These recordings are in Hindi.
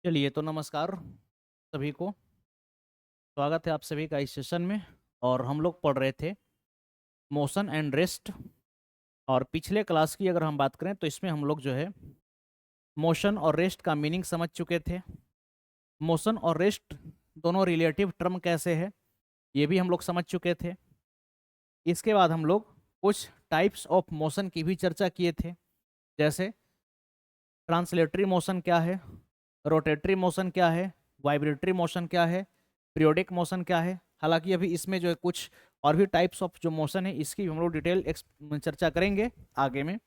चलिए तो नमस्कार सभी को। स्वागत है आप सभी का इस सेशन में। और हम लोग पढ़ रहे थे मोशन एंड रेस्ट। और पिछले क्लास की अगर हम बात करें तो इसमें हम लोग जो है मोशन और रेस्ट का मीनिंग समझ चुके थे। मोशन और रेस्ट दोनों रिलेटिव टर्म कैसे है ये भी हम लोग समझ चुके थे। इसके बाद हम लोग कुछ टाइप्स ऑफ मोशन की भी चर्चा किए थे, जैसे ट्रांसलेटरी मोशन क्या है, रोटेटरी मोशन क्या है, वाइब्रेटरी मोशन क्या है, पीरियोडिक मोशन क्या है। हालांकि अभी इसमें जो है कुछ और भी टाइप्स ऑफ जो मोशन है इसकी भी हम लोग डिटेल चर्चा करेंगे आगे में।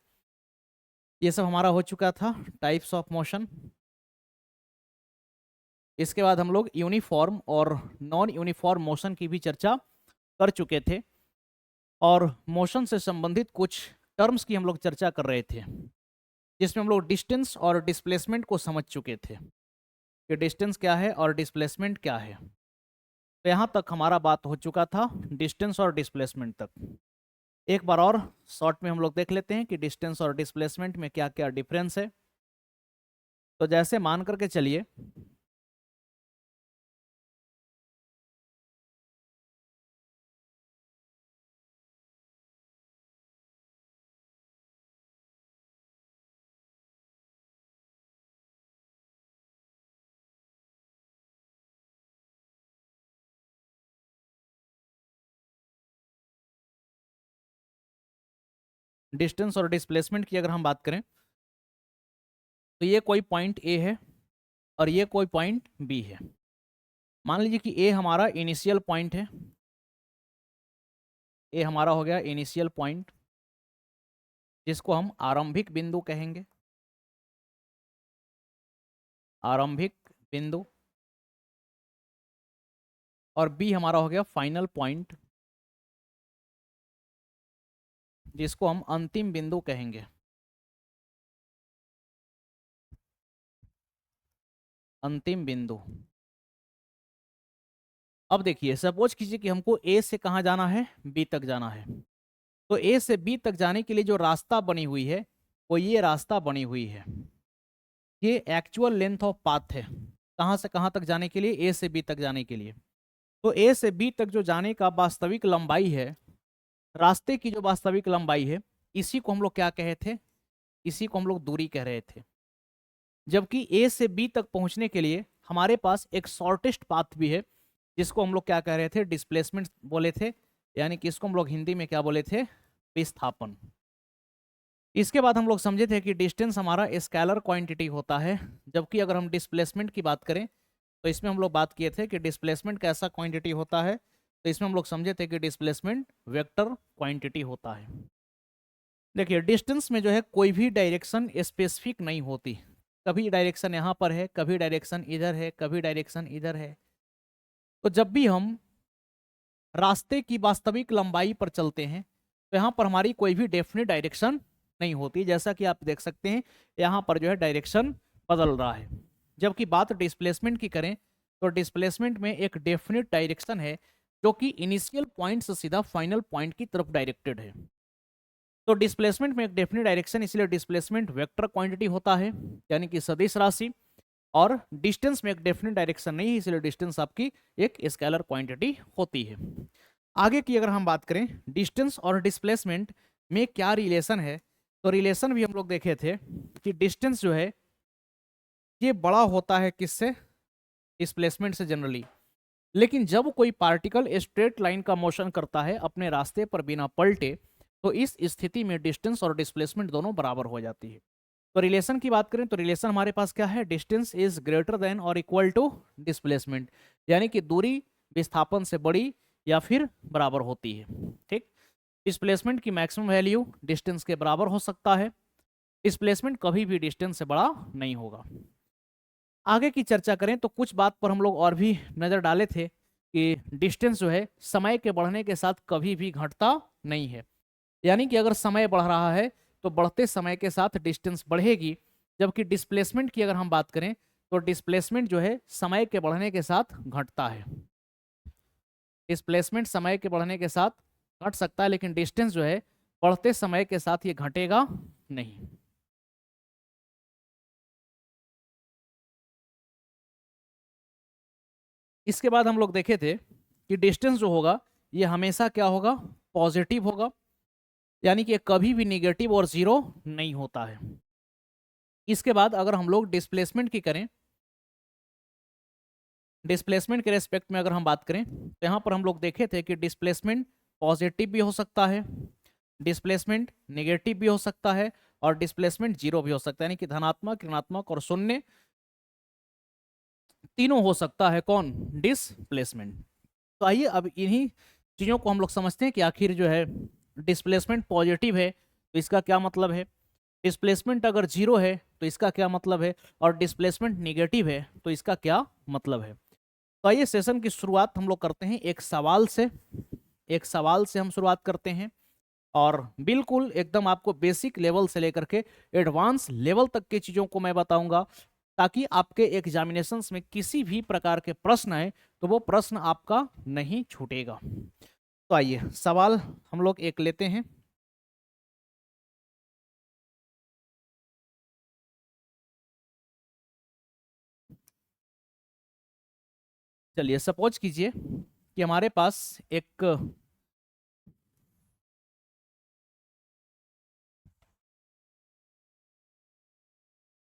ये सब हमारा हो चुका था टाइप्स ऑफ मोशन। इसके बाद हम लोग यूनिफॉर्म और नॉन यूनिफॉर्म मोशन की भी चर्चा कर चुके थे, और मोशन से संबंधित कुछ टर्म्स की हम लोग चर्चा कर रहे थे, जिसमें हम लोग डिस्टेंस और डिस्प्लेसमेंट को समझ चुके थे कि डिस्टेंस क्या है और डिस्प्लेसमेंट क्या है। तो यहाँ तक हमारा बात हो चुका था डिस्टेंस और डिस्प्लेसमेंट तक। एक बार और शॉर्ट में हम लोग देख लेते हैं कि डिस्टेंस और डिस्प्लेसमेंट में क्या क्या डिफरेंस है। तो जैसे मान करके चलिए डिस्टेंस और डिस्प्लेसमेंट की अगर हम बात करें तो ये कोई पॉइंट ए है और ये कोई पॉइंट बी है। मान लीजिए कि ए हमारा इनिशियल पॉइंट है, ए हमारा हो गया इनिशियल पॉइंट जिसको हम आरंभिक बिंदु कहेंगे। आरंभिक बिंदु। और बी हमारा हो गया फाइनल पॉइंट जिसको हम अंतिम बिंदु कहेंगे। अंतिम बिंदु। अब देखिए सपोज कीजिए कि हमको ए से कहाँ जाना है, बी तक जाना है। तो ए से बी तक जाने के लिए जो रास्ता बनी हुई है वो ये रास्ता बनी हुई है। ये एक्चुअल लेंथ ऑफ पाथ है कहाँ से कहाँ तक जाने के लिए, ए से बी तक जाने के लिए। तो ए से बी तक जो जाने का वास्तविक लंबाई है, रास्ते की जो वास्तविक लंबाई है, इसी को हम लोग क्या कहे थे, इसी को हम लोग दूरी कह रहे थे। जबकि ए से बी तक पहुंचने के लिए हमारे पास एक शॉर्टेस्ट पाथ भी है जिसको हम लोग क्या कह रहे थे, डिस्प्लेसमेंट बोले थे, यानी कि इसको हम लोग हिंदी में क्या बोले थे, विस्थापन। इसके बाद हम लोग समझे थे कि डिस्टेंस हमारा स्केलर क्वांटिटी होता है, जबकि अगर हम डिस्प्लेसमेंट की बात करें तो इसमें हम लोग बात किए थे कि डिस्प्लेसमेंट कैसा क्वांटिटी होता है। तो इसमें हम लोग समझे थे कि डिस्प्लेसमेंट वेक्टर क्वांटिटी होता है। देखिए डिस्टेंस में जो है कोई भी डायरेक्शन स्पेसिफिक नहीं होती, कभी डायरेक्शन यहाँ पर है, कभी डायरेक्शन इधर है, कभी डायरेक्शन इधर है। तो जब भी हम रास्ते की वास्तविक लंबाई पर चलते हैं तो यहाँ पर हमारी कोई भी डेफिनेट डायरेक्शन नहीं होती, जैसा कि आप देख सकते हैं यहाँ पर जो है डायरेक्शन बदल रहा है। जबकि बात डिस्प्लेसमेंट की करें तो डिस्प्लेसमेंट में एक डेफिनेट डायरेक्शन है जो कि इनिशियल पॉइंट से सीधा फाइनल पॉइंट की तरफ डायरेक्टेड है। तो डिस्प्लेसमेंट में एक डेफिनेट डायरेक्शन, इसलिए डिस्प्लेसमेंट वेक्टर क्वांटिटी होता है, यानी कि सदिश राशि। और डिस्टेंस में एक डेफिनेट डायरेक्शन नहीं है, इसलिए डिस्टेंस आपकी एक स्केलर क्वांटिटी होती है। आगे की अगर हम बात करें डिस्टेंस और डिस्प्लेसमेंट में क्या रिलेशन है, तो रिलेशन भी हम लोग देखे थे कि डिस्टेंस जो है ये बड़ा होता है किससे, डिस्प्लेसमेंट से जनरली। लेकिन जब कोई पार्टिकल स्ट्रेट लाइन का मोशन करता है अपने रास्ते पर बिना पलटे, तो इस स्थिति में डिस्टेंस और डिस्प्लेसमेंट दोनों बराबर हो जाती है। तो रिलेशन की बात करें तो रिलेशन हमारे पास क्या है, डिस्टेंस इज ग्रेटर देन और इक्वल टू डिस्प्लेसमेंट, यानी कि दूरी विस्थापन से बड़ी या फिर बराबर होती है। ठीक। डिस्प्लेसमेंट की मैक्सिमम वैल्यू डिस्टेंस के बराबर हो सकता है, डिस्प्लेसमेंट कभी भी डिस्टेंस से बड़ा नहीं होगा। आगे की चर्चा करें तो कुछ बात पर हम लोग और भी नजर डाले थे कि डिस्टेंस जो है समय के बढ़ने के साथ कभी भी घटता नहीं है, यानी कि अगर समय बढ़ रहा है तो बढ़ते समय के साथ डिस्टेंस बढ़ेगी। जबकि डिस्प्लेसमेंट की अगर हम बात करें तो डिस्प्लेसमेंट जो है समय के बढ़ने के साथ घटता है। डिस्प्लेसमेंट समय के बढ़ने के साथ घट सकता है, लेकिन डिस्टेंस जो है बढ़ते समय के साथ ये घटेगा नहीं। इसके बाद हम लोग देखे थे कि डिस्टेंस जो होगा ये हमेशा क्या होगा, पॉजिटिव होगा, यानी कि कभी भी निगेटिव और जीरो नहीं होता है। इसके बाद अगर हम लोग डिस्प्लेसमेंट की करें, डिस्प्लेसमेंट के रेस्पेक्ट में अगर हम बात करें तो यहाँ पर हम लोग देखे थे कि डिस्प्लेसमेंट पॉजिटिव भी हो सकता है, डिस्प्लेसमेंट नेगेटिव भी हो सकता है, और डिस्प्लेसमेंट जीरो भी हो सकता है, यानी कि धनात्मक, ऋणात्मक और शून्य तीनों हो सकता है कौन, डिस्प्लेसमेंट। तो आइए अब इन्हीं चीज़ों को हम लोग समझते हैं कि आखिर जो है डिस्प्लेसमेंट पॉजिटिव है तो इसका क्या मतलब है, डिस्प्लेसमेंट अगर जीरो है तो इसका क्या मतलब है, और डिस्प्लेसमेंट निगेटिव है तो इसका क्या मतलब है। तो आइए सेशन की शुरुआत हम लोग करते हैं एक सवाल से, एक सवाल से हम शुरुआत करते हैं, और बिल्कुल एकदम आपको बेसिक लेवल से लेकर के एडवांस लेवल तक की चीज़ों को मैं बताऊंगा, ताकि आपके एग्जामिनेशंस में किसी भी प्रकार के प्रश्न आए तो वो प्रश्न आपका नहीं छूटेगा। तो आइए सवाल हम लोग एक लेते हैं। चलिए सपोज कीजिए कि हमारे पास एक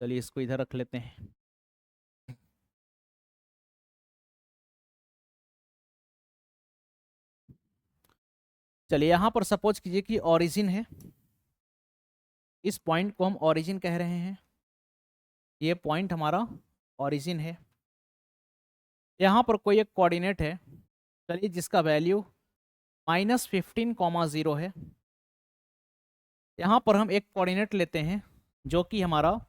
चलिए इसको इधर रख लेते हैं। चलिए यहाँ पर सपोज कीजिए कि ओरिजिन है, इस पॉइंट को हम ओरिजिन कह रहे हैं, ये पॉइंट हमारा ओरिजिन है। यहाँ पर कोई एक कोऑर्डिनेट है, चलिए जिसका वैल्यू -15,0 है। यहाँ पर हम एक कोऑर्डिनेट लेते हैं जो कि हमारा,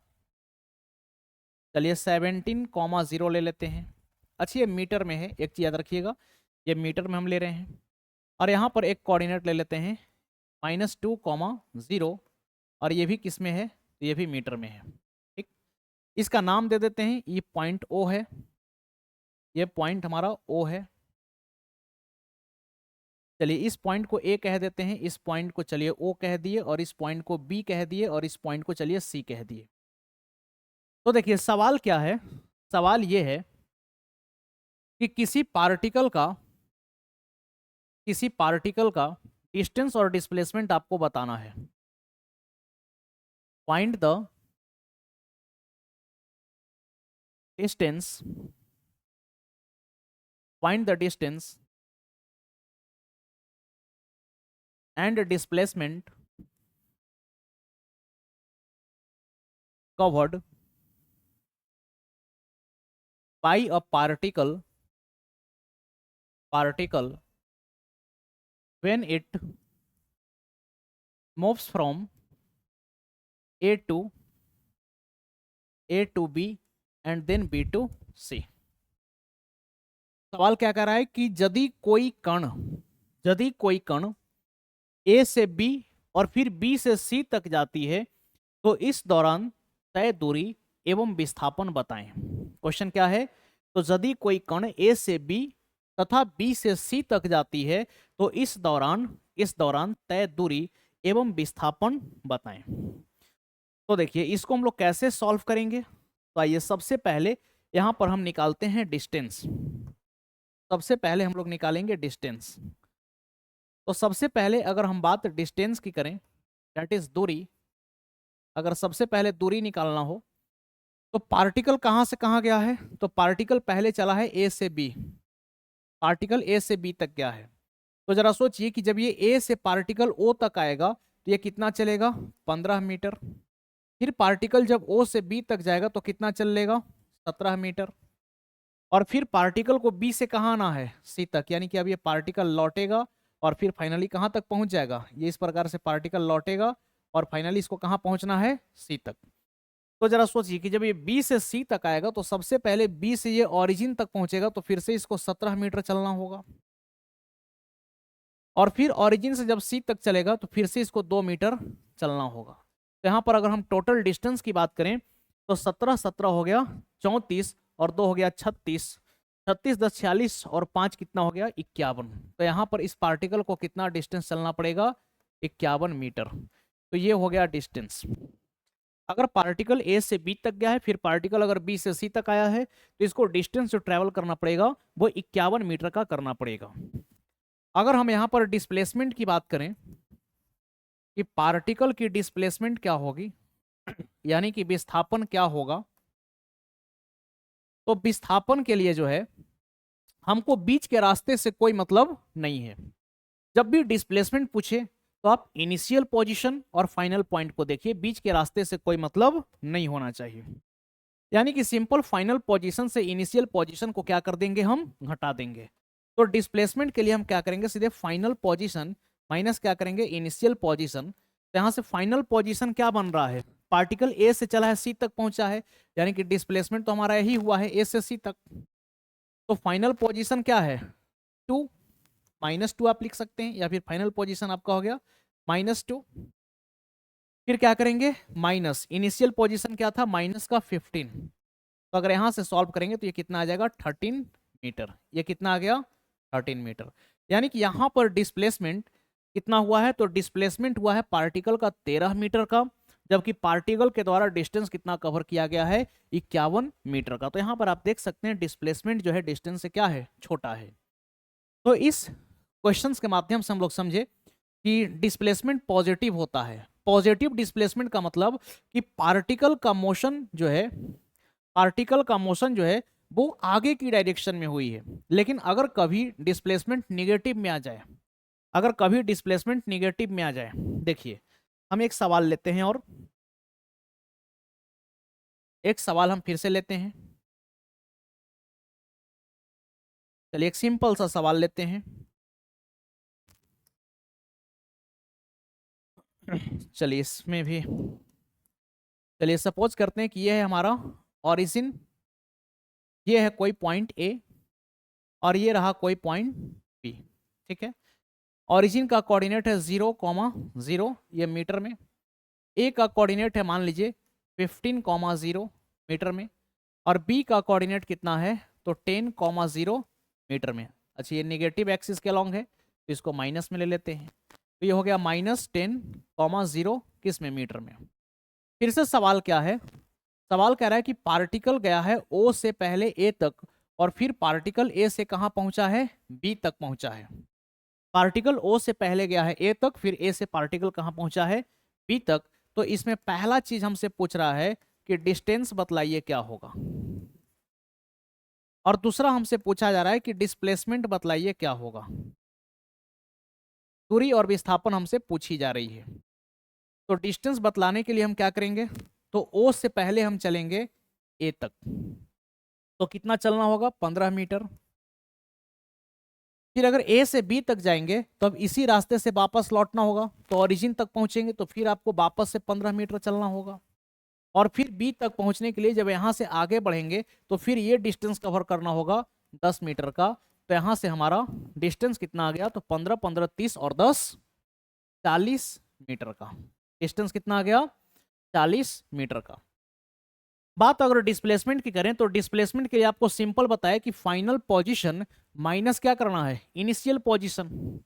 चलिए 17,0 ले लेते हैं। अच्छा ये मीटर में है, एक चीज़ याद रखिएगा, ये मीटर में हम ले रहे हैं। और यहाँ पर एक कोऑर्डिनेट ले लेते हैं -2,0, और ये भी किस में है, तो ये भी मीटर में है। ठीक, इसका नाम दे देते हैं, ये पॉइंट ओ है, ये पॉइंट हमारा ओ है। चलिए इस पॉइंट को ए कह देते हैं, इस पॉइंट को चलिए ओ कह दिए, और इस पॉइंट को बी कह दिए, और इस पॉइंट को चलिए सी कह दिए। तो देखिए सवाल क्या है, सवाल ये है कि किसी पार्टिकल का डिस्टेंस और डिस्प्लेसमेंट आपको बताना है। Find the distance, find the distance and displacement covered by a particle when it moves from A to B and then B to C। सवाल क्या कह रहा है कि यदि कोई कण A से B और फिर B से C तक जाती है तो इस दौरान तय दूरी एवं विस्थापन बताएं। क्वेश्चन क्या है, तो यदि कोई कण A से B तथा B से C तक जाती है तो इस दौरान तय दूरी एवं विस्थापन बताएं। तो देखिए इसको हम लोग कैसे सॉल्व करेंगे, तो आइए सबसे पहले यहां पर हम निकालते हैं डिस्टेंस। सबसे पहले हम लोग निकालेंगे डिस्टेंस। तो सबसे पहले अगर हम बात डिस्टेंस की करें, दैट इज दूरी, अगर सबसे पहले दूरी निकालना हो तो पार्टिकल कहां से कहां गया है, तो पार्टिकल पहले चला है ए से बी, पार्टिकल ए से बी तक गया है। तो जरा सोचिए कि जब ये ए से पार्टिकल ओ तक आएगा तो ये कितना चलेगा, 15 मीटर। फिर पार्टिकल जब ओ से बी तक जाएगा तो कितना चलेगा, 17 मीटर। और फिर पार्टिकल को बी से कहाँ आना है, सी तक, यानी कि अब ये पार्टिकल लौटेगा और फिर फाइनली कहाँ तक पहुंच जाएगा, ये इस प्रकार से पार्टिकल लौटेगा और फाइनली इसको कहाँ पहुंचना है, सी तक। तो जरा सोचिए कि जब ये बी से सी तक आएगा तो सबसे पहले बी से ये ओरिजिन तक पहुंचेगा तो फिर से इसको 17 मीटर चलना होगा, और फिर ओरिजिन से जब सी तक चलेगा तो फिर से इसको 2 मीटर चलना होगा। तो यहाँ पर अगर हम टोटल डिस्टेंस की बात करें तो 17 हो गया 34, और 2 हो गया 36, 36 10 46, और 5 कितना हो गया 51। तो यहाँ पर इस पार्टिकल को कितना डिस्टेंस चलना पड़ेगा, 51 मीटर। तो ये हो गया डिस्टेंस। अगर पार्टिकल ए से बी तक गया है, फिर पार्टिकल अगर बी से सी तक आया है, तो इसको डिस्टेंस जो ट्रेवल करना पड़ेगा वो 51 मीटर का करना पड़ेगा। अगर हम यहाँ पर डिस्प्लेसमेंट की बात करें कि पार्टिकल की डिस्प्लेसमेंट क्या होगी, यानी कि विस्थापन क्या होगा, तो विस्थापन के लिए जो है हमको बीच के रास्ते से कोई मतलब नहीं है। जब भी डिस्प्लेसमेंट पूछे तो आप इनिशियल पोजीशन और फाइनल पॉइंट को देखिए, बीच के रास्ते से कोई मतलब नहीं होना चाहिए। यानी कि सिंपल फाइनल पोजीशन से इनिशियल पोजीशन को क्या कर देंगे, हम घटा देंगे। तो डिस्प्लेसमेंट के लिए हम क्या करेंगे, सीधे फाइनल पोजीशन माइनस क्या करेंगे, इनिशियल पोजीशन। तो यहाँ से फाइनल पोजीशन क्या बन रहा है, पार्टिकल ए से चला है सी तक पहुंचा है, यानी कि डिस्प्लेसमेंट तो हमारा यही हुआ है ए से सी तक। तो फाइनल पोजीशन क्या है, 2, -2 आप लिख सकते हैं, या फिर फाइनल पोजीशन आपका हो गया -2। फिर क्या करेंगे, माइनस इनिशियल पोजीशन क्या था, माइनस का 15। तो अगर यहां से सॉल्व करेंगे तो ये कितना आ जाएगा, 13 मीटर। ये कितना आ गया, 13 मीटर। यानी कि यहां पर डिस्प्लेसमेंट कितना हुआ है, तो डिस्प्लेसमेंट हुआ है पार्टिकल का 13 मीटर का, जबकि पार्टिकल के द्वारा डिस्टेंस कितना कवर किया गया है, 51 मीटर का। तो यहां पर आप देख सकते हैं डिस्प्लेसमेंट जो है डिस्टेंस से क्या है, छोटा है। तो इस क्वेश्चंस के माध्यम से हम लोग समझे कि डिस्प्लेसमेंट पॉजिटिव होता है। पॉजिटिव डिस्प्लेसमेंट का मतलब कि पार्टिकल का मोशन जो है वो आगे की डायरेक्शन में हुई है। लेकिन अगर कभी डिस्प्लेसमेंट निगेटिव में आ जाए, अगर कभी डिस्प्लेसमेंट निगेटिव में आ जाए, देखिए हम एक सवाल लेते हैं, और एक सवाल हम फिर से लेते हैं। चलिए एक सिंपल सा सवाल लेते हैं। चलिए इसमें भी, चलिए सपोज करते हैं कि ये है हमारा ऑरिजिन, ये है कोई पॉइंट ए, और ये रहा कोई पॉइंट बी। ठीक है, ऑरिजिन का कोऑर्डिनेट है 0,0, ये मीटर में। ए का कोऑर्डिनेट है मान लीजिए 15,0 मीटर में, और बी का कोऑर्डिनेट कितना है, तो 10,0 मीटर में। अच्छा, ये निगेटिव एक्सिस के अलॉन्ग है, तो इसको माइनस में ले लेते हैं। तो ये हो गया -10,0 किस में, मीटर में। फिर से सवाल क्या है, सवाल कह रहा है कि पार्टिकल गया है ओ से पहले ए तक, और फिर पार्टिकल ए से कहां पहुंचा है, बी तक पहुंचा है। पार्टिकल ओ से पहले गया है ए तक, फिर ए से पार्टिकल कहां पहुंचा है, बी तक। तो इसमें पहला चीज हमसे पूछ रहा है कि डिस्टेंस बतलाइए क्या होगा, और दूसरा हमसे पूछा जा रहा है कि डिस्प्लेसमेंट बतलाइए क्या होगा। दूरी और विस्थापन हमसे पूछी जा रही है। तो डिस्टेंस बतलाने के लिए हम क्या करेंगे, तो ओ से पहले हम चलेंगे ए तक, तो कितना चलना होगा, 15 मीटर। फिर अगर ए से बी तक जाएंगे तो अब इसी रास्ते से वापस लौटना होगा, तो ओरिजिन तक पहुंचेंगे तो फिर आपको वापस से 15 मीटर चलना होगा। और फिर बी तक पहुंचने के लिए जब यहां से आगे बढ़ेंगे तो फिर ये डिस्टेंस कवर करना होगा 10 मीटर का। तो यहां से हमारा डिस्टेंस कितना आ गया, तो 15 15 30 और 10 40 मीटर का। डिस्टेंस कितना आ गया, 40 मीटर का। बात अगर डिस्प्लेसमेंट की करें तो डिस्प्लेसमेंट के लिए आपको सिंपल बताया कि फाइनल पोजीशन माइनस क्या करना है, इनिशियल पोजीशन। तो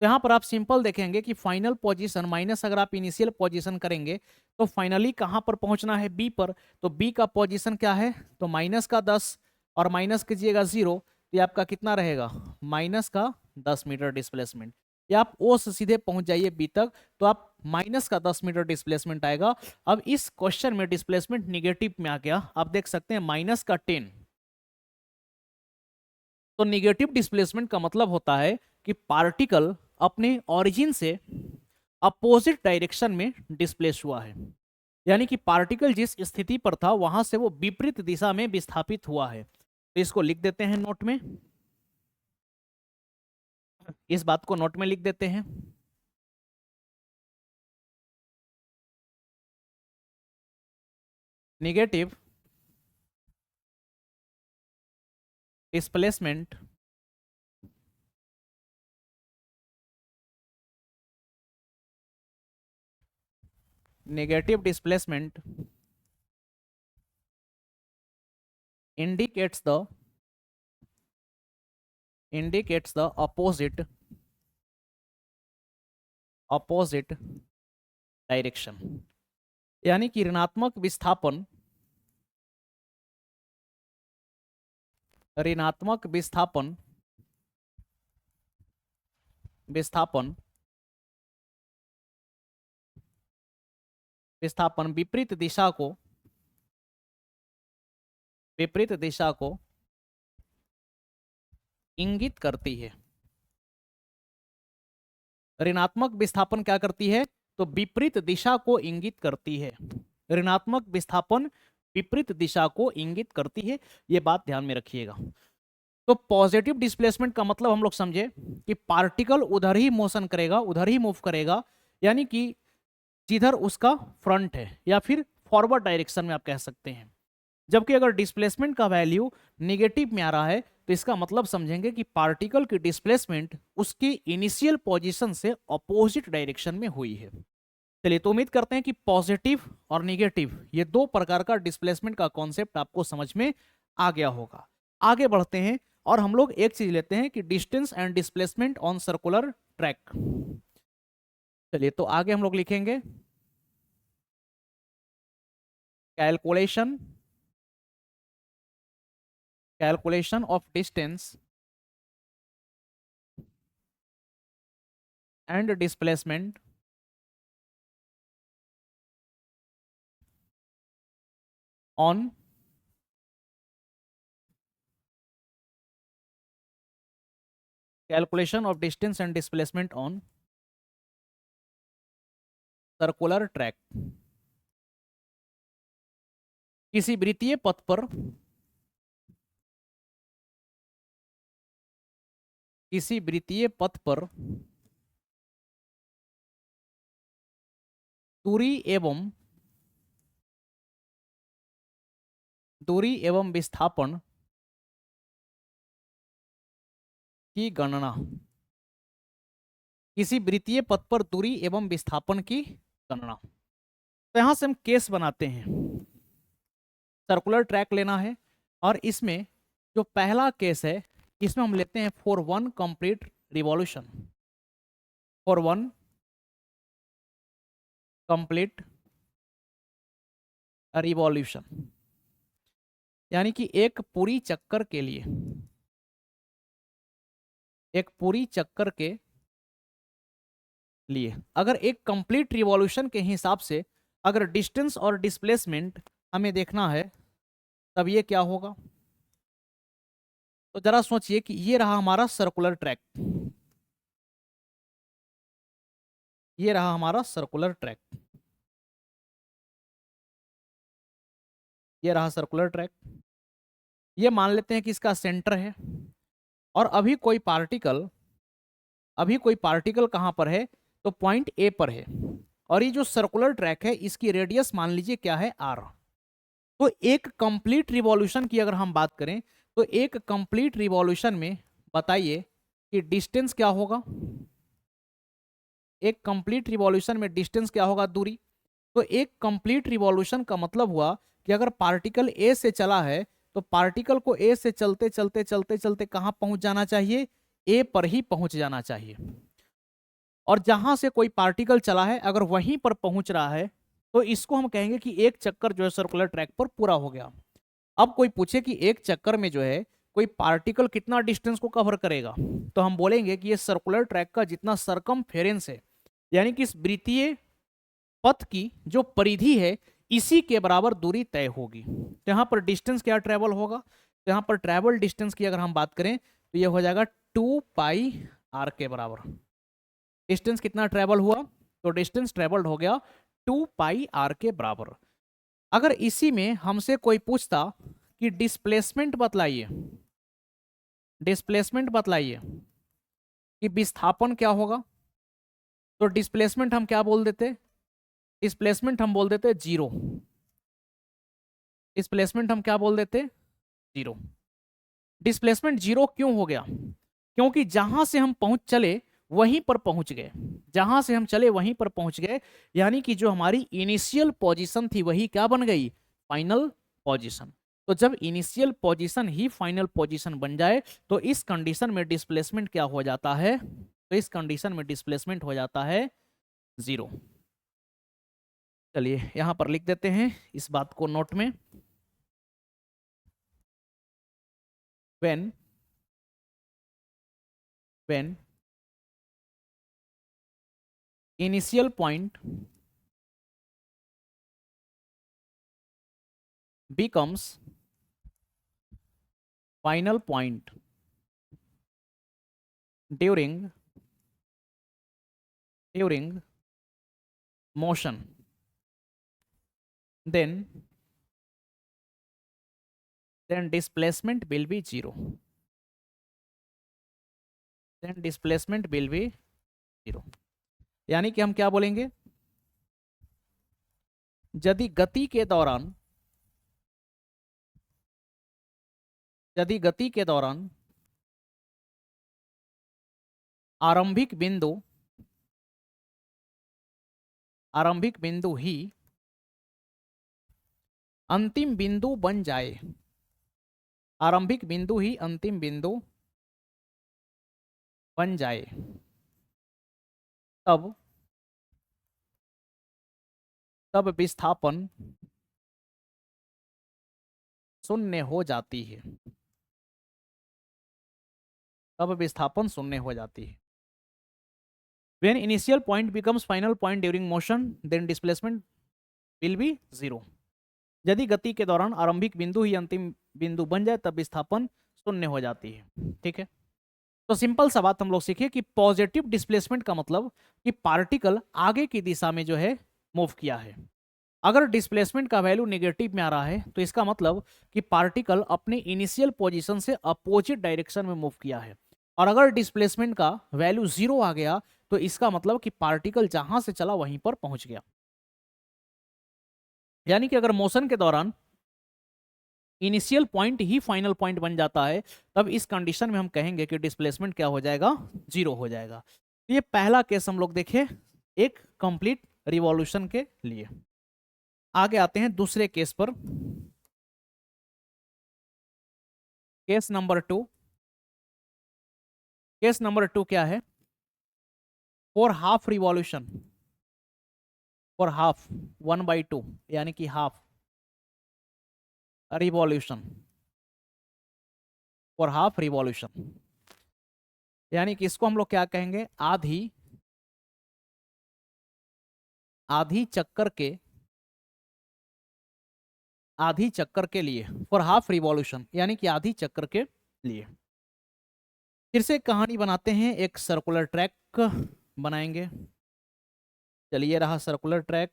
यहां पर आप सिंपल देखेंगे कि फाइनल पोजीशन माइनस अगर आप इनिशियल पोजीशन करेंगे तो फाइनली कहां पर पहुंचना है, बी पर। तो बी का पोजीशन क्या है, तो -10 और माइनस कीजिएगा 0, तो ये आपका कितना रहेगा, -10 मीटर डिस्प्लेसमेंट। या आप ओ से सीधे पहुंच जाइए बी तक, तो आप -10 मीटर डिस्प्लेसमेंट आएगा। अब इस क्वेश्चन में डिस्प्लेसमेंट निगेटिव में आ गया, आप देख सकते हैं -10। तो निगेटिव डिस्प्लेसमेंट का मतलब होता है कि पार्टिकल अपने ओरिजिन से अपोजिट डायरेक्शन में डिस्प्लेस हुआ है, यानी कि पार्टिकल जिस स्थिति पर था वहां से वो विपरीत दिशा में विस्थापित हुआ है। तो इसको लिख देते हैं नोट में, इस बात को नोट में लिख देते हैं। Negative displacement negative displacement indicates the opposite direction। यानी कि ऋणात्मक विस्थापन, ऋणात्मक विस्थापन विस्थापन विस्थापन विपरीत दिशा को इंगित करती है। ऋणात्मक विस्थापन क्या करती है? तो विपरीत दिशा को इंगित करती है। ऋणात्मक विस्थापन विपरीत दिशा को इंगित करती है, ये बात ध्यान में रखिएगा। तो पॉजिटिव डिस्प्लेसमेंट का मतलब हम लोग समझे कि पार्टिकल उधर ही मोशन करेगा, उधर ही मूव करेगा, यानी कि जिधर उसका फ्रंट है या फिर फॉरवर्ड डायरेक्शन में आप कह सकते हैं। जबकि अगर डिस्प्लेसमेंट का वैल्यू निगेटिव में आ रहा है तो इसका मतलब समझेंगे कि पार्टिकल की डिस्प्लेसमेंट उसकी इनिशियल पोजीशन से अपोजिट डायरेक्शन में हुई है। चलिए, तो उम्मीद करते हैं कि पॉजिटिव और निगेटिव ये दो प्रकार का डिस्प्लेसमेंट का कॉन्सेप्ट आपको समझ में आ गया होगा। आगे बढ़ते हैं और हम लोग एक चीज लेते हैं कि distance and displacement on circular track. चलिए, तो आगे हम लोग लिखेंगे calculation of distance and displacement on calculation of distance and displacement on circular track. किसी वृत्तीय पथ पर दूरी एवं विस्थापन की गणना। किसी वृत्तीय पथ पर दूरी एवं विस्थापन की गणना। तो यहां से हम केस बनाते हैं। सर्कुलर ट्रैक लेना है और इसमें जो पहला केस है इसमें हम लेते हैं for one complete revolution. For one complete revolution यानी कि एक पूरी चक्कर के लिए अगर एक कंप्लीट रिवॉल्यूशन के हिसाब से अगर डिस्टेंस और डिस्प्लेसमेंट हमें देखना है तब ये क्या होगा? तो जरा सोचिए कि ये रहा हमारा सर्कुलर ट्रैक, ये रहा हमारा सर्कुलर ट्रैक, ये रहा सर्कुलर ट्रैक। ये मान लेते हैं कि इसका सेंटर है और अभी कोई पार्टिकल कहां पर है? तो पॉइंट ए पर है और ये जो सर्कुलर ट्रैक है इसकी रेडियस मान लीजिए क्या है? आर। तो एक कंप्लीट रिवॉल्यूशन की अगर हम बात करें तो एक कंप्लीट रिवॉल्यूशन में बताइए कि डिस्टेंस क्या होगा? एक कंप्लीट रिवॉल्यूशन में डिस्टेंस क्या होगा? दूरी। तो एक कंप्लीट रिवॉल्यूशन का मतलब हुआ कि अगर पार्टिकल ए से चला है तो पार्टिकल को ए से चलते चलते चलते चलते कहां पहुंच जाना चाहिए? ए पर ही पहुंच जाना चाहिए। और जहां से कोई पार्टिकल चला है अगर वहीं पर पहुंच रहा है तो इसको हम कहेंगे कि एक चक्कर जो है सर्कुलर ट्रैक पर पूरा हो गया। अब कोई पूछे कि एक चक्कर में जो है कोई पार्टिकल कितना डिस्टेंस को कवर करेगा, तो हम बोलेंगे कि ये सर्कुलर ट्रैक का जितना सरकमफेरेंस है यानी कि इस वृत्तीय पथ की जो परिधि है इसी के बराबर दूरी तय होगी। तो यहाँ पर डिस्टेंस क्या ट्रेवल होगा? तो यहाँ पर ट्रेवल डिस्टेंस की अगर हम बात करें तो ये हो जाएगा 2πr के बराबर। डिस्टेंस कितना ट्रेवल हुआ? तो डिस्टेंस ट्रेवल्ड हो गया 2πr के बराबर। अगर इसी में हमसे कोई पूछता कि डिस्प्लेसमेंट बतलाइए कि विस्थापन क्या होगा, तो डिस्प्लेसमेंट हम क्या बोल देते? डिस्प्लेसमेंट हम बोल देते जीरो। डिस्प्लेसमेंट हम क्या बोल देते? जीरो। डिस्प्लेसमेंट जीरो क्यों हो गया? क्योंकि जहां से हम चले वहीं पर पहुंच गए, जहां से हम चले वहीं पर पहुंच गए, यानी कि जो हमारी इनिशियल पोजीशन थी वही क्या बन गई? Final position. तो जब इनिशियल पोजीशन ही फाइनल पोजीशन बन जाए तो इस कंडीशन में डिस्प्लेसमेंट क्या हो जाता है? तो इस कंडीशन में डिस्प्लेसमेंट हो जाता है जीरो। चलिए यहां पर लिख देते हैं इस बात को नोट में। when initial point becomes final point during motion, then displacement will be zero. then displacement will be zero. यानी कि हम क्या बोलेंगे, यदि गति के दौरान आरंभिक बिंदु ही अंतिम बिंदु बन जाए, आरंभिक बिंदु ही अंतिम बिंदु बन जाए, तब विस्थापन शून्य हो जाती है, तब विस्थापन शून्य हो जाती है। When initial point becomes final point during motion, then displacement will be zero. यदि गति के दौरान आरंभिक बिंदु ही अंतिम बिंदु बन जाए तब विस्थापन शून्य हो जाती है। ठीक है, तो सिंपल सा बात हम लोग सीखे कि पॉजिटिव डिस्प्लेसमेंट का मतलब कि पार्टिकल आगे की दिशा में जो है मूव किया है। अगर डिस्प्लेसमेंट का वैल्यू नेगेटिव में आ रहा है तो इसका मतलब कि पार्टिकल अपने इनिशियल पोजीशन से अपोजिट डायरेक्शन में मूव किया है। और अगर डिस्प्लेसमेंट का वैल्यू 0 आ गया तो इसका मतलब कि पार्टिकल जहां से चला वहीं पर पहुंच गया। यानी कि अगर मोशन के दौरान इनिशियल पॉइंट ही फाइनल पॉइंट बन जाता है तब इस कंडीशन में हम कहेंगे कि डिस्प्लेसमेंट क्या हो जाएगा, 0 हो जाएगा। ये पहला केस हम लोग देखे एक कंप्लीट रिवॉल्यूशन के लिए। आगे आते हैं दूसरे केस पर। केस नंबर 2 क्या है, for half revolution, for half 1/2 यानी कि half revolution, for half revolution यानी कि इसको हम लोग क्या कहेंगे, आधी चक्कर के लिए, फॉर हाफ रिवॉल्यूशन यानी कि आधी चक्कर के लिए। फिर से कहानी बनाते हैं, एक सर्कुलर ट्रैक बनाएंगे। चलिए रहा सर्कुलर ट्रैक।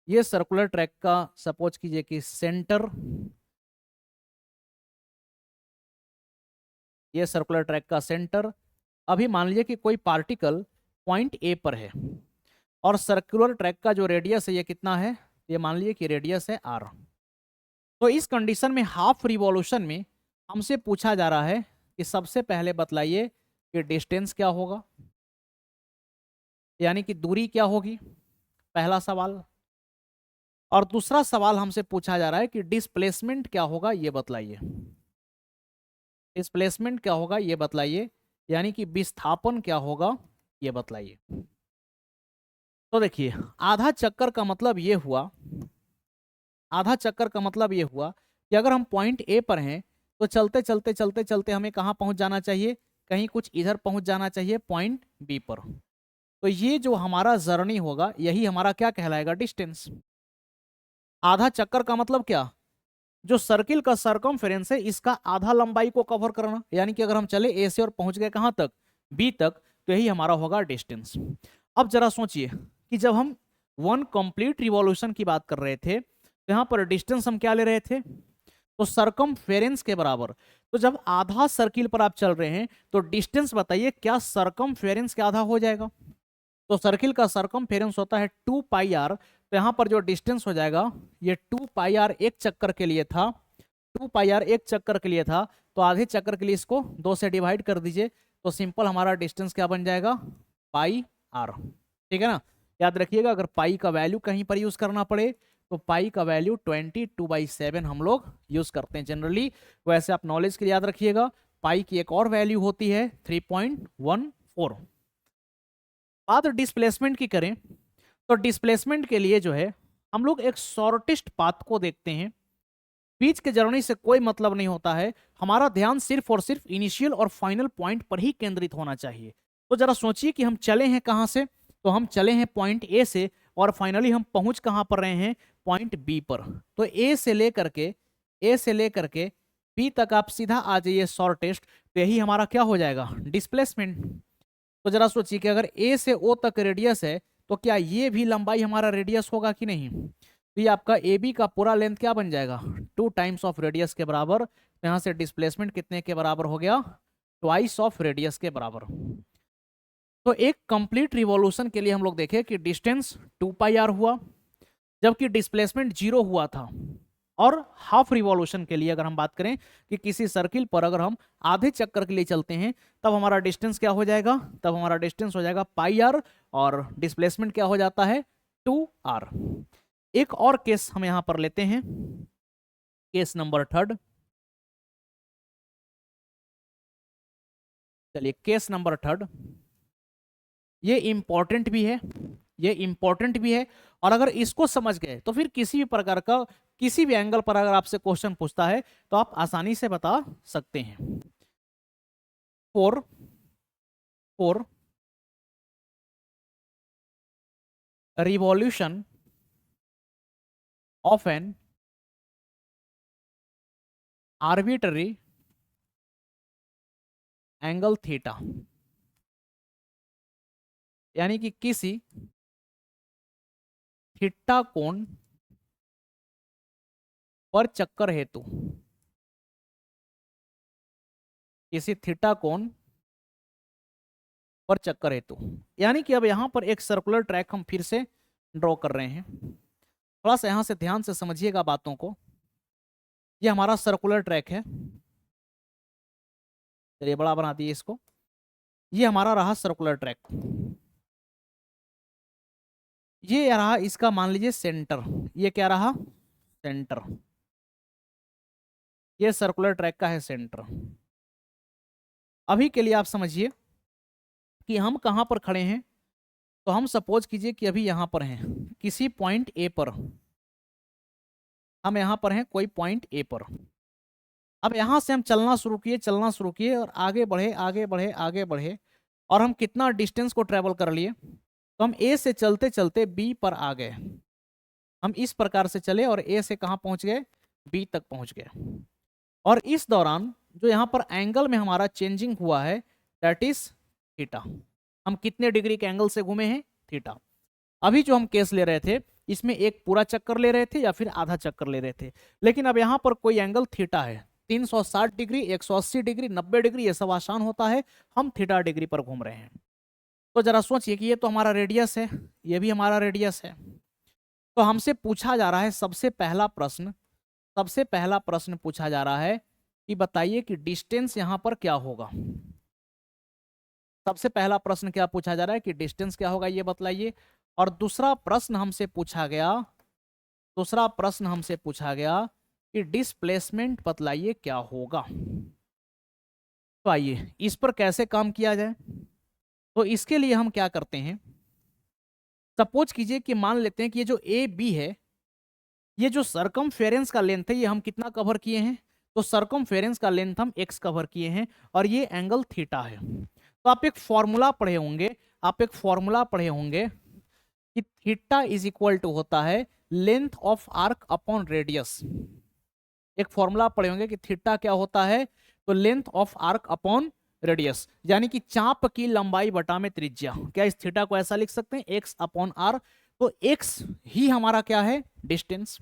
ये सर्कुलर ट्रैक का सपोज कीजिए कि सेंटर, ये सर्कुलर ट्रैक का सेंटर, अभी मान लीजिए कि कोई पार्टिकल पॉइंट ए पर है और सर्कुलर ट्रैक का जो रेडियस है ये कितना है, ये मान लीजिए कि रेडियस है r। तो इस कंडीशन में हाफ रिवॉल्यूशन में हमसे पूछा जा रहा है कि सबसे पहले बतलाइए कि डिस्टेंस क्या होगा, यानी कि दूरी क्या होगी, पहला सवाल। और दूसरा सवाल हमसे पूछा जा रहा है कि डिस्प्लेसमेंट क्या होगा ये बतलाइए, डिस्प्लेसमेंट क्या होगा ये बतलाइए, यानी कि विस्थापन क्या होगा ये बतलाइए। तो देखिए आधा चक्कर का मतलब ये हुआ, आधा चक्कर का मतलब ये हुआ कि अगर हम पॉइंट ए पर हैं तो चलते चलते चलते चलते हमें कहाँ पहुंच जाना चाहिए, कहीं कुछ इधर पहुंच जाना चाहिए पॉइंट बी पर। तो ये जो हमारा जर्नी होगा यही हमारा क्या कहलाएगा, डिस्टेंस। आधा चक्कर का मतलब क्या, जो सर्किल का सरकमफेरेंस है इसका आधा लंबाई को कवर करना, यानी कि अगर हम चले ए से और पहुंच गए कहां तक, बी तक, तो यही हमारा होगा डिस्टेंस। अब जरा सोचिए कि जब हम 1 कंप्लीट रिवॉल्यूशन की बात कर रहे थे तो यहां पर डिस्टेंस हम क्या ले रहे थे, तो सरकमफेरेंस के बराबर। तो जब आधा सर्किल पर आप चल रहे हैं तो डिस्टेंस बताइए क्या सरकमफेरेंस के आधा हो जाएगा। तो सर्किल का सरकमफेरेंस होता है 2πr, तो यहां पर जो डिस्टेंस हो जाएगा ये 2πr एक चक्कर के लिए था, 2πr एक चक्कर के लिए था, तो आधे चक्कर के लिए इसको 2 से डिवाइड कर दीजिए तो सिंपल हमारा डिस्टेंस क्या बन जाएगा, πr। ठीक है ना, याद रखिएगा अगर पाई का वैल्यू कहीं पर यूज करना पड़े तो पाई का वैल्यू 22/7 हम लोग यूज करते हैं जनरली। वैसे आप नॉलेज के लिए याद रखिएगा पाई की एक और वैल्यू होती है 3.14। बात डिस्प्लेसमेंट की करें तो डिस्प्लेसमेंट के लिए जो है हम लोग एक शॉर्टेस्ट पाथ को देखते हैं। बीच के जर्नी से कोई मतलब नहीं होता है, हमारा ध्यान सिर्फ और सिर्फ इनिशियल और फाइनल पॉइंट पर ही केंद्रित होना चाहिए। तो जरा सोचिए कि हम चले हैं कहां से, तो हम चले हैं पॉइंट ए से और फाइनली हम पहुंच कहां पर रहे हैं, पॉइंट बी पर। तो ए से लेकर के बी तक आप सीधा आ जाइए शॉर्टेस्ट, तो यही हमारा क्या हो जाएगा, डिस्प्लेसमेंट। तो जरा सोचिए कि अगर ए से ओ तक रेडियस है तो क्या ये भी लंबाई हमारा रेडियस होगा कि नहीं। तो ये आपका ए बी का पूरा लेंथ क्या बन जाएगा, 2 टाइम्स ऑफ रेडियस के बराबर। तो यहाँ से डिस्प्लेसमेंट कितने के बराबर हो गया, ट्वाइस ऑफ रेडियस के बराबर। तो एक कंप्लीट रिवॉल्यूशन के लिए हम लोग देखें कि डिस्टेंस 2πr हुआ, जबकि डिस्प्लेसमेंट 0 हुआ था। और हाफ रिवॉल्यूशन के लिए अगर हम बात करें कि किसी सर्किल पर अगर हम आधे चक्कर के लिए चलते हैं तब हमारा डिस्टेंस क्या हो जाएगा, तब हमारा डिस्टेंस हो जाएगा πr और डिस्प्लेसमेंट क्या हो जाता है, 2r। एक और केस हम यहां पर लेते हैं, केस नंबर 3। चलिए केस नंबर 3, ये इंपॉर्टेंट भी है, ये इंपॉर्टेंट भी है। और अगर इसको समझ गए तो फिर किसी भी प्रकार का किसी भी एंगल पर अगर आपसे क्वेश्चन पूछता है तो आप आसानी से बता सकते हैं। Four revolution of N arbitrary angle theta, यानी कि किसी थीटा कोण पर चक्कर हेतु, किसी थीटा कोण पर चक्कर हेतु। यानी कि अब यहां पर एक सर्कुलर ट्रैक हम फिर से ड्रॉ कर रहे हैं। थोड़ा सा यहां से ध्यान से समझिएगा बातों को। ये हमारा सर्कुलर ट्रैक है, चलिए बड़ा बना दिए इसको। ये हमारा रहा सर्कुलर ट्रैक, ये रहा इसका मान लीजिए सेंटर, ये क्या रहा, सेंटर। ये सर्कुलर ट्रैक का है सेंटर। अभी के लिए आप समझिए कि हम कहां पर खड़े हैं। तो हम सपोज कीजिए कि अभी यहां पर हैं किसी पॉइंट ए पर, हम यहां पर हैं कोई पॉइंट ए पर। अब यहां से हम चलना शुरू किए और आगे बढ़े आगे बढ़े आगे बढ़े, और हम कितना डिस्टेंस को ट्रेवल कर लिए, तो हम ए से चलते चलते बी पर आ गए। हम इस प्रकार से चले और ए से कहां पहुंच गए, बी तक पहुंच गए। और इस दौरान जो यहाँ पर एंगल में हमारा चेंजिंग हुआ है दैट इज थीटा। हम कितने डिग्री के एंगल से घूमे हैं, थीटा। अभी जो हम केस ले रहे थे इसमें एक पूरा चक्कर ले रहे थे या फिर आधा चक्कर ले रहे थे, लेकिन अब यहाँ पर कोई एंगल थीटा है, 360 डिग्री, 180 डिग्री, 90 डिग्री, ये सब आसान होता है। हम थीटा डिग्री पर घूम रहे हैं। तो जरा सोचिए कि ये तो हमारा रेडियस है, ये भी हमारा रेडियस है। तो हमसे पूछा जा रहा है सबसे पहला प्रश्न पूछा जा रहा है कि बताइए कि डिस्टेंस यहां पर क्या होगा। सबसे पहला प्रश्न क्या पूछा जा रहा है कि डिस्टेंस क्या होगा, ये बतलाइए। और दूसरा प्रश्न हमसे पूछा गया कि डिस्प्लेसमेंट बतलाइए क्या होगा। तो आइए इस पर कैसे काम किया जाए। तो इसके लिए हम क्या करते हैं, सपोज कीजिए कि मान लेते हैं कि ये जो ए बी है, ये जो सरकमफेरेंस का लेंथ है ये हम कितना कवर किए हैं, तो सरकमफेरेंस का लेंथ हम x कवर किए हैं और ये एंगल थीटा है। तो आप एक फॉर्मूला पढ़े होंगे कि थीटा इज इक्वल टू होता है length of arc upon radius. एक फॉर्मूला पढ़े होंगे कि थीटा क्या होता है, तो length of arc upon radius, यानी कि चाप की लंबाई बटा में त्रिज्या। क्या इस थीटा को ऐसा लिख सकते हैं, x अपॉन आर। तो x ही हमारा क्या है, डिस्टेंस।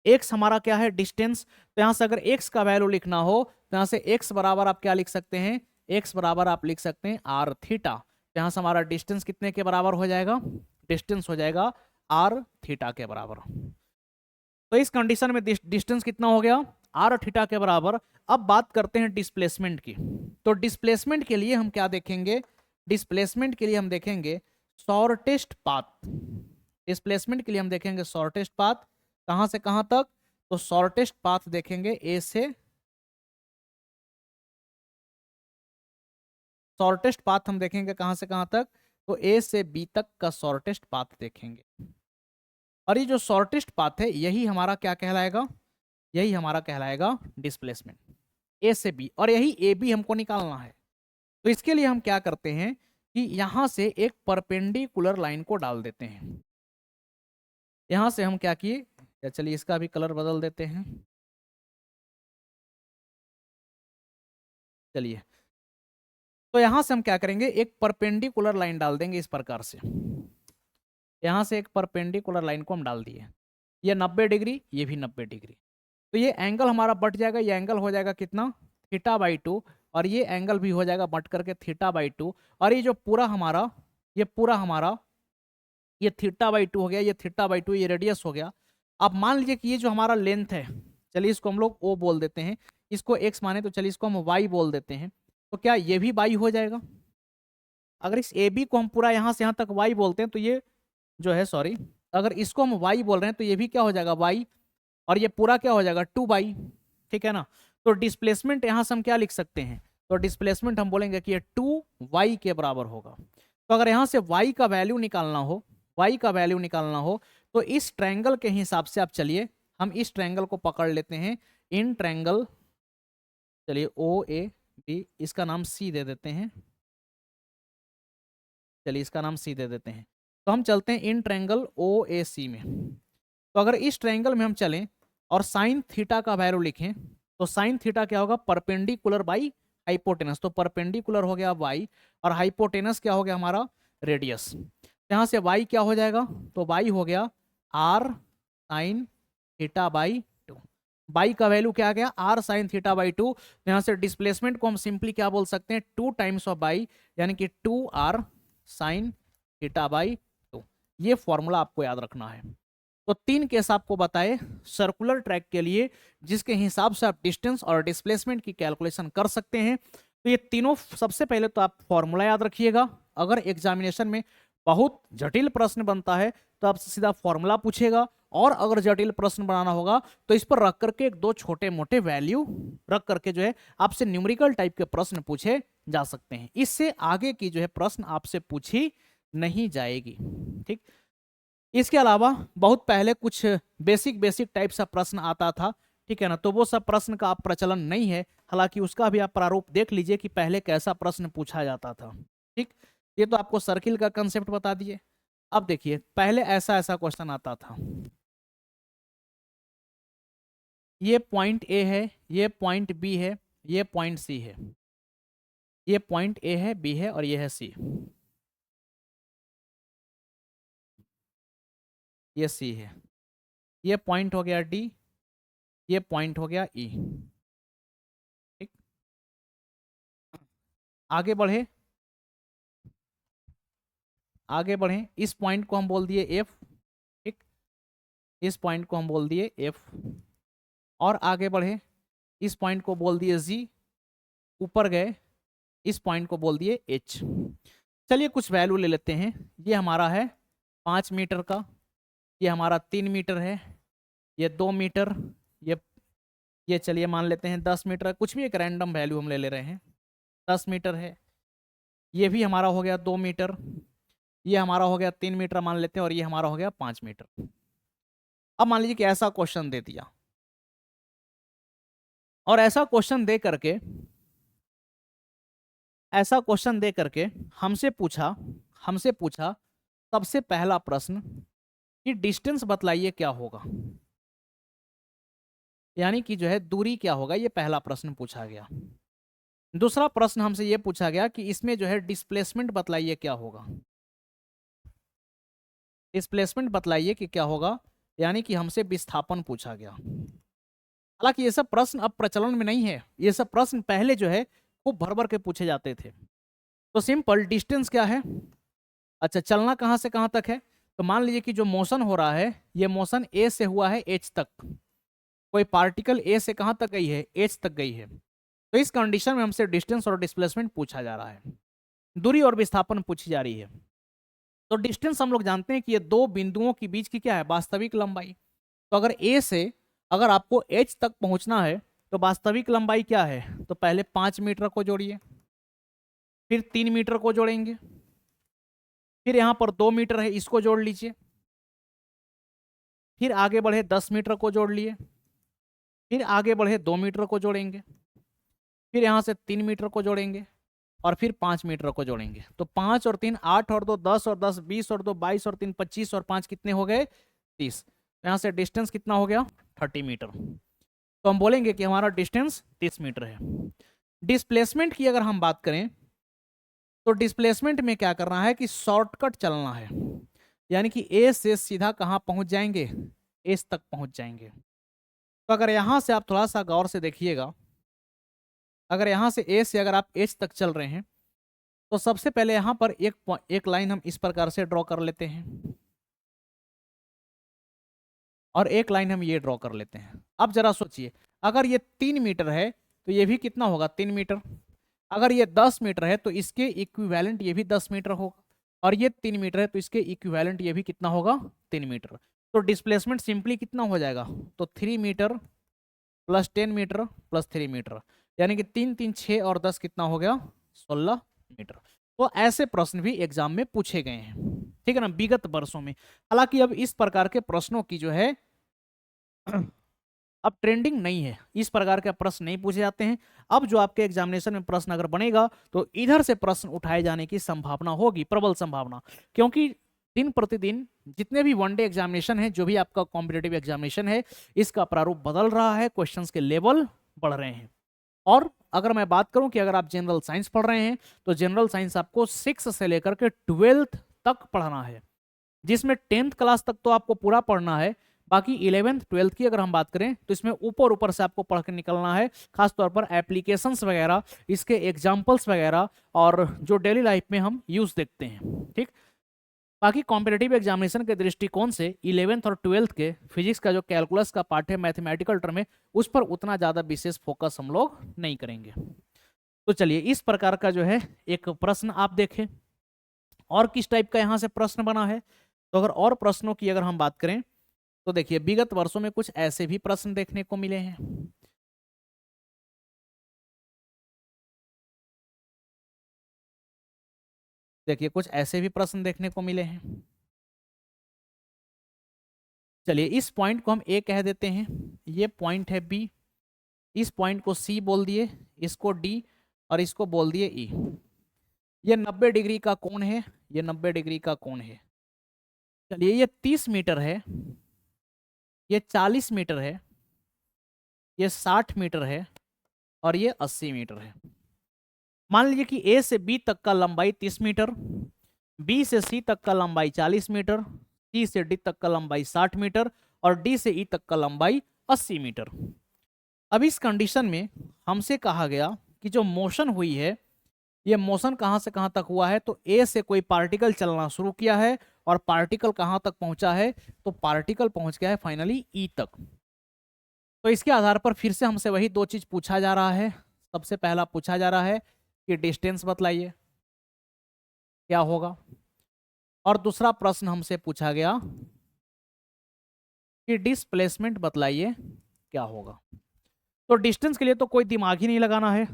x हमारा क्या है, डिस्टेंस। तो यहां से अगर x का वैल्यू लिखना हो तो यहां से x बराबर आप क्या लिख सकते हैं, x बराबर आप लिख सकते हैं आर थीटा। यहां से हमारा डिस्टेंस कितने के बराबर हो जाएगा, डिस्टेंस हो जाएगा आर थीटा के बराबर। तो इस कंडीशन में डिस्टेंस कितना हो गया, आर थीटा के बराबर। अब बात करते हैं डिस्प्लेसमेंट की। तो डिस्प्लेसमेंट के लिए हम क्या देखेंगे, डिस्प्लेसमेंट के लिए हम देखेंगे शॉर्टेस्ट पाथ। डिस्प्लेसमेंट के लिए हम देखेंगे शॉर्टेस्ट पाथ, कहां से कहां तक, तो शॉर्टेस्ट पाथ देखेंगे ए से, शॉर्टेस्ट पाथ हम देखेंगे कहां से कहां तक, तो ए से बी तक का शॉर्टेस्ट पाथ देखेंगे, और ये जो शॉर्टेस्ट पाथ है यही हमारा क्या कहलाएगा, यही हमारा कहलाएगा डिस्प्लेसमेंट, ए से बी, और यही ए बी हमको निकालना है। तो इसके लिए हम क्या करते हैं कि यहां से एक परपेंडिकुलर लाइन को डाल देते हैं। यहां से हम क्या किए, या चलिए इसका भी कलर बदल देते हैं। चलिए, तो यहां से हम क्या करेंगे, एक परपेंडिकुलर लाइन डाल देंगे इस प्रकार से। यहां से एक परपेंडिकुलर लाइन को हम डाल दिए, ये 90 डिग्री, ये भी 90 डिग्री। तो ये एंगल हमारा बट जाएगा, ये एंगल हो जाएगा कितना, θ/2, और ये एंगल भी हो जाएगा बट करके θ/2, और ये जो पूरा हमारा, ये पूरा हमारा ये θ/2 हो गया, ये θ/2, ये रेडियस हो गया। अब मान लीजिए कि ये जो हमारा लेंथ है, चलिए इसको हम लोग O बोल देते हैं, इसको x माने तो चलिए इसको हम y बोल देते हैं। तो क्या ये भी y हो जाएगा? अगर इस AB को हम पूरा यहाँ से यहाँ तक y बोलते हैं तो ये जो है, सॉरी, अगर इसको हम y बोल रहे हैं तो ये भी क्या हो जाएगा, y, और ये पूरा क्या हो जाएगा 2y, ठीक है ना। तो डिस्प्लेसमेंट यहाँ से हम क्या लिख सकते हैं, तो डिस्प्लेसमेंट हम बोलेंगे कि ये 2y के बराबर होगा। तो अगर यहाँ से y का वैल्यू निकालना हो, y का वैल्यू निकालना हो, तो इस ट्रायंगल के हिसाब से आप चलिए हम इस ट्रायंगल को पकड़ लेते हैं, इन ट्रायंगल, चलिए OAB, इसका नाम C दे देते हैं, चलिए इसका नाम C दे देते हैं। तो हम चलते हैं इन ट्रायंगल OAC में। तो अगर इस ट्रायंगल में हम चलें और साइन थीटा का वैल्यू लिखें, तो साइन थीटा क्या होगा, परपेंडिकुलर बाई हाइपोटेनस, तो परपेंडिकुलर हो गया y, और हाइपोटेनस क्या हो गया हमारा, रेडियस। यहाँ से y क्या हो जाएगा, तो y हो गया r साइन θ/2, y का वैल्यू क्या आ गया, r साइन θ/2। तो यहाँ से डिस्प्लेसमेंट को हम सिंपली क्या बोल सकते हैं, 2 टाइम्स ऑफ y, यानी कि 2r साइन θ/2। ये फॉर्मूला आपको याद रखना है। तो 3 केस आपको बताए सर्कुलर ट्रैक के लिए, जिसके हिसाब से आप डिस्टेंस और डिस्प्लेसमेंट की कैलकुलेशन कर सकते हैं। तो ये तीनों, सबसे पहले तो आप फॉर्मूला याद रखिएगा। अगर एग्जामिनेशन में बहुत जटिल प्रश्न बनता है तो आपसे सीधा फॉर्मूला पूछेगा, और अगर जटिल प्रश्न बनाना होगा तो इस पर रख करके एक दो छोटे मोटे वैल्यू रख करके जो है आपसे न्यूमेरिकल टाइप के प्रश्न पूछे जा सकते हैं। इससे आगे की जो है प्रश्न आपसे पूछी नहीं जाएगी, ठीक। इसके अलावा बहुत पहले कुछ बेसिक टाइप सा प्रश्न आता था, ठीक है ना, तो वो सब प्रश्न का आप प्रचलन नहीं है, हालांकि उसका भी आप प्रारूप देख लीजिए कि पहले कैसा प्रश्न पूछा जाता था, ठीक। ये तो आपको सर्किल का कंसेप्ट बता दिए। अब देखिए, पहले ऐसा ऐसा क्वेश्चन आता था, ये पॉइंट ए है, ये पॉइंट बी है, ये पॉइंट सी है, ये पॉइंट ए है, बी है, और ये है सी, ये सी है, ये पॉइंट हो गया डी, ये पॉइंट हो गया ई, ठीक। आगे बढ़े, आगे बढ़े, इस पॉइंट को हम बोल दिए एफ, ठीक, इस पॉइंट को हम बोल दिए एफ, और आगे बढ़े, इस पॉइंट को बोल दिए जी, ऊपर गए, इस पॉइंट को बोल दिए एच। चलिए कुछ वैल्यू ले लेते हैं। ये हमारा है 5 मीटर का, ये हमारा 3 मीटर है, ये 2 मीटर, ये चलिए मान लेते हैं 10 मीटर, कुछ भी एक रैंडम वैल्यू हम ले रहे हैं, 10 मीटर है। ये भी हमारा हो गया 2 मीटर, ये हमारा हो गया 3 मीटर मान लेते हैं, और ये हमारा हो गया 5 मीटर। अब मान लीजिए कि ऐसा क्वेश्चन दे दिया, और ऐसा क्वेश्चन दे करके, ऐसा क्वेश्चन दे करके हमसे पूछा सबसे पहला प्रश्न कि डिस्टेंस बतलाइए क्या होगा, यानी कि जो है दूरी क्या होगा, ये पहला प्रश्न पूछा गया। दूसरा प्रश्न हमसे ये पूछा गया कि इसमें जो है डिस्प्लेसमेंट बतलाइए क्या होगा, डिस्प्लेसमेंट बतलाइए कि क्या होगा, यानी कि हमसे विस्थापन पूछा गया। हालांकि ये सब प्रश्न अब प्रचलन में नहीं है, ये सब प्रश्न पहले जो है खूब भर भर के पूछे जाते थे। तो सिंपल डिस्टेंस क्या है, अच्छा चलना कहाँ से कहाँ तक है, तो मान लीजिए कि जो मोशन हो रहा है, ये मोशन ए से हुआ है एच तक, कोई पार्टिकल ए से कहाँ तक गई है, एच तक गई है। तो इस कंडीशन में हमसे डिस्टेंस और डिस्प्लेसमेंट पूछा जा रहा है, दूरी और विस्थापन पूछी जा रही है। तो डिस्टेंस हम लोग जानते हैं कि ये दो बिंदुओं के बीच की क्या है, वास्तविक लंबाई। तो अगर ए से अगर आपको एच तक पहुंचना है तो वास्तविक लंबाई क्या है, तो पहले 5 मीटर को जोड़िए, फिर 3 मीटर को जोड़ेंगे, फिर यहाँ पर 2 मीटर है, इसको जोड़ लीजिए। फिर आगे बढ़े 10 मीटर को जोड़ लिए। फिर आगे बढ़े 2 मीटर को जोड़ेंगे। फिर यहाँ से 3 मीटर को जोड़ेंगे और फिर 5 मीटर को जोड़ेंगे। तो 5 और 3 8 और 2 10 और 10 20 और 2 22 और 3 25 और 5 कितने हो गए 30। यहाँ से डिस्टेंस कितना हो गया 30 मीटर। तो हम बोलेंगे कि हमारा डिस्टेंस 30 मीटर है। डिस्प्लेसमेंट की अगर हम बात करें तो डिस्प्लेसमेंट में क्या करना है कि शॉर्टकट चलना है, यानी कि ए से सीधा कहाँ पहुंच जाएंगे, एच तक पहुंच जाएंगे। तो अगर यहां से आप थोड़ा सा गौर से देखिएगा, अगर यहां से ए से अगर आप एच तक चल रहे हैं तो सबसे पहले यहां पर एक लाइन हम इस प्रकार से ड्रॉ कर लेते हैं और एक लाइन हम ये ड्रॉ कर लेते हैं। अब जरा सोचिए, अगर ये 3 मीटर है तो ये भी कितना होगा 3 मीटर। अगर ये 10 मीटर है तो इसके इक्विवेलेंट ये भी 10 मीटर होगा, और ये 3 मीटर है तो इसके इक्विवेलेंट ये भी कितना होगा 3 मीटर। तो डिस्प्लेसमेंट सिंपली कितना हो जाएगा, तो 3 metre plus 10 metre plus 3 metre, यानी कि 3 3 6 और 10 कितना हो गया 16 मीटर। तो ऐसे प्रश्न भी एग्जाम में पूछे गए हैं, ठीक है ना, विगत वर्षों में। हालांकि अब इस प्रकार के प्रश्नों की जो है अब ट्रेंडिंग नहीं है, इस प्रकार के प्रश्न नहीं पूछे जाते हैं। अब जो आपके एग्जामिनेशन में प्रश्न अगर बनेगा तो इधर से प्रश्न उठाए जाने की संभावना होगी, प्रबल संभावना, क्योंकि दिन प्रतिदिन जितने भी वनडे एग्जामिनेशन है, जो भी आपका कॉम्पिटेटिव एग्जामिनेशन है, इसका प्रारूप बदल रहा है, क्वेश्चंस के लेवल बढ़ रहे हैं। और अगर मैं बात करूं कि अगर आप जनरल साइंस पढ़ रहे हैं तो जनरल साइंस आपको 6 से लेकर के 12th तक पढ़ना है, जिसमें 10th क्लास तक तो आपको पूरा पढ़ना है। बाकी 11th 12th की अगर हम बात करें तो इसमें ऊपर ऊपर से आपको पढ़ के निकलना है, खासतौर पर एप्लीकेशंस वगैरह, इसके एग्जाम्पल्स वगैरह, और जो डेली लाइफ में हम यूज देखते हैं, ठीक। बाकी कॉम्पिटेटिव एग्जामिनेशन के दृष्टिकोण से 11th और 12th के फिजिक्स का जो कैलकुलस का पार्ट है, मैथमेटिकल टर्म है, उस पर उतना ज़्यादा विशेष फोकस हम लोग नहीं करेंगे। तो चलिए, इस प्रकार का जो है एक प्रश्न आप देखें। और किस टाइप का यहाँ से प्रश्न बना है, तो अगर और प्रश्नों की अगर हम बात करें तो देखिए, विगत वर्षों में कुछ ऐसे भी प्रश्न देखने को मिले हैं। देखिए, कुछ ऐसे भी प्रश्न देखने को मिले हैं। चलिए, इस पॉइंट को हम ए कह देते हैं, ये पॉइंट है बी, इस पॉइंट को सी बोल दिए, इसको डी, और इसको बोल दिए ई। ये 90 डिग्री का कोण है, ये 90 डिग्री का कोण है। चलिए, ये 30 मीटर है, ये 40 मीटर है, ये 60 मीटर है, और ये 80 मीटर है। मान लीजिए कि ए से बी तक का लंबाई 30 मीटर, बी से सी तक का लंबाई 40 मीटर, सी से डी तक का लंबाई 60 मीटर, और डी से ई तक का लंबाई 80 मीटर। अब इस कंडीशन में हमसे कहा गया कि जो मोशन हुई है, ये मोशन कहाँ से कहाँ तक हुआ है, तो ए से कोई पार्टिकल चलना शुरू किया है, और पार्टिकल कहाँ तक पहुंचा है, तो पार्टिकल पहुंच गया है फाइनली ई तक। तो इसके आधार पर फिर से हमसे वही दो चीज पूछा जा रहा है। सबसे पहला पूछा जा रहा है कि डिस्टेंस बतलाइए क्या होगा, और दूसरा प्रश्न हमसे पूछा गया कि डिस्प्लेसमेंट बतलाइए क्या होगा। तो डिस्टेंस के लिए तो कोई दिमाग ही नहीं लगाना है,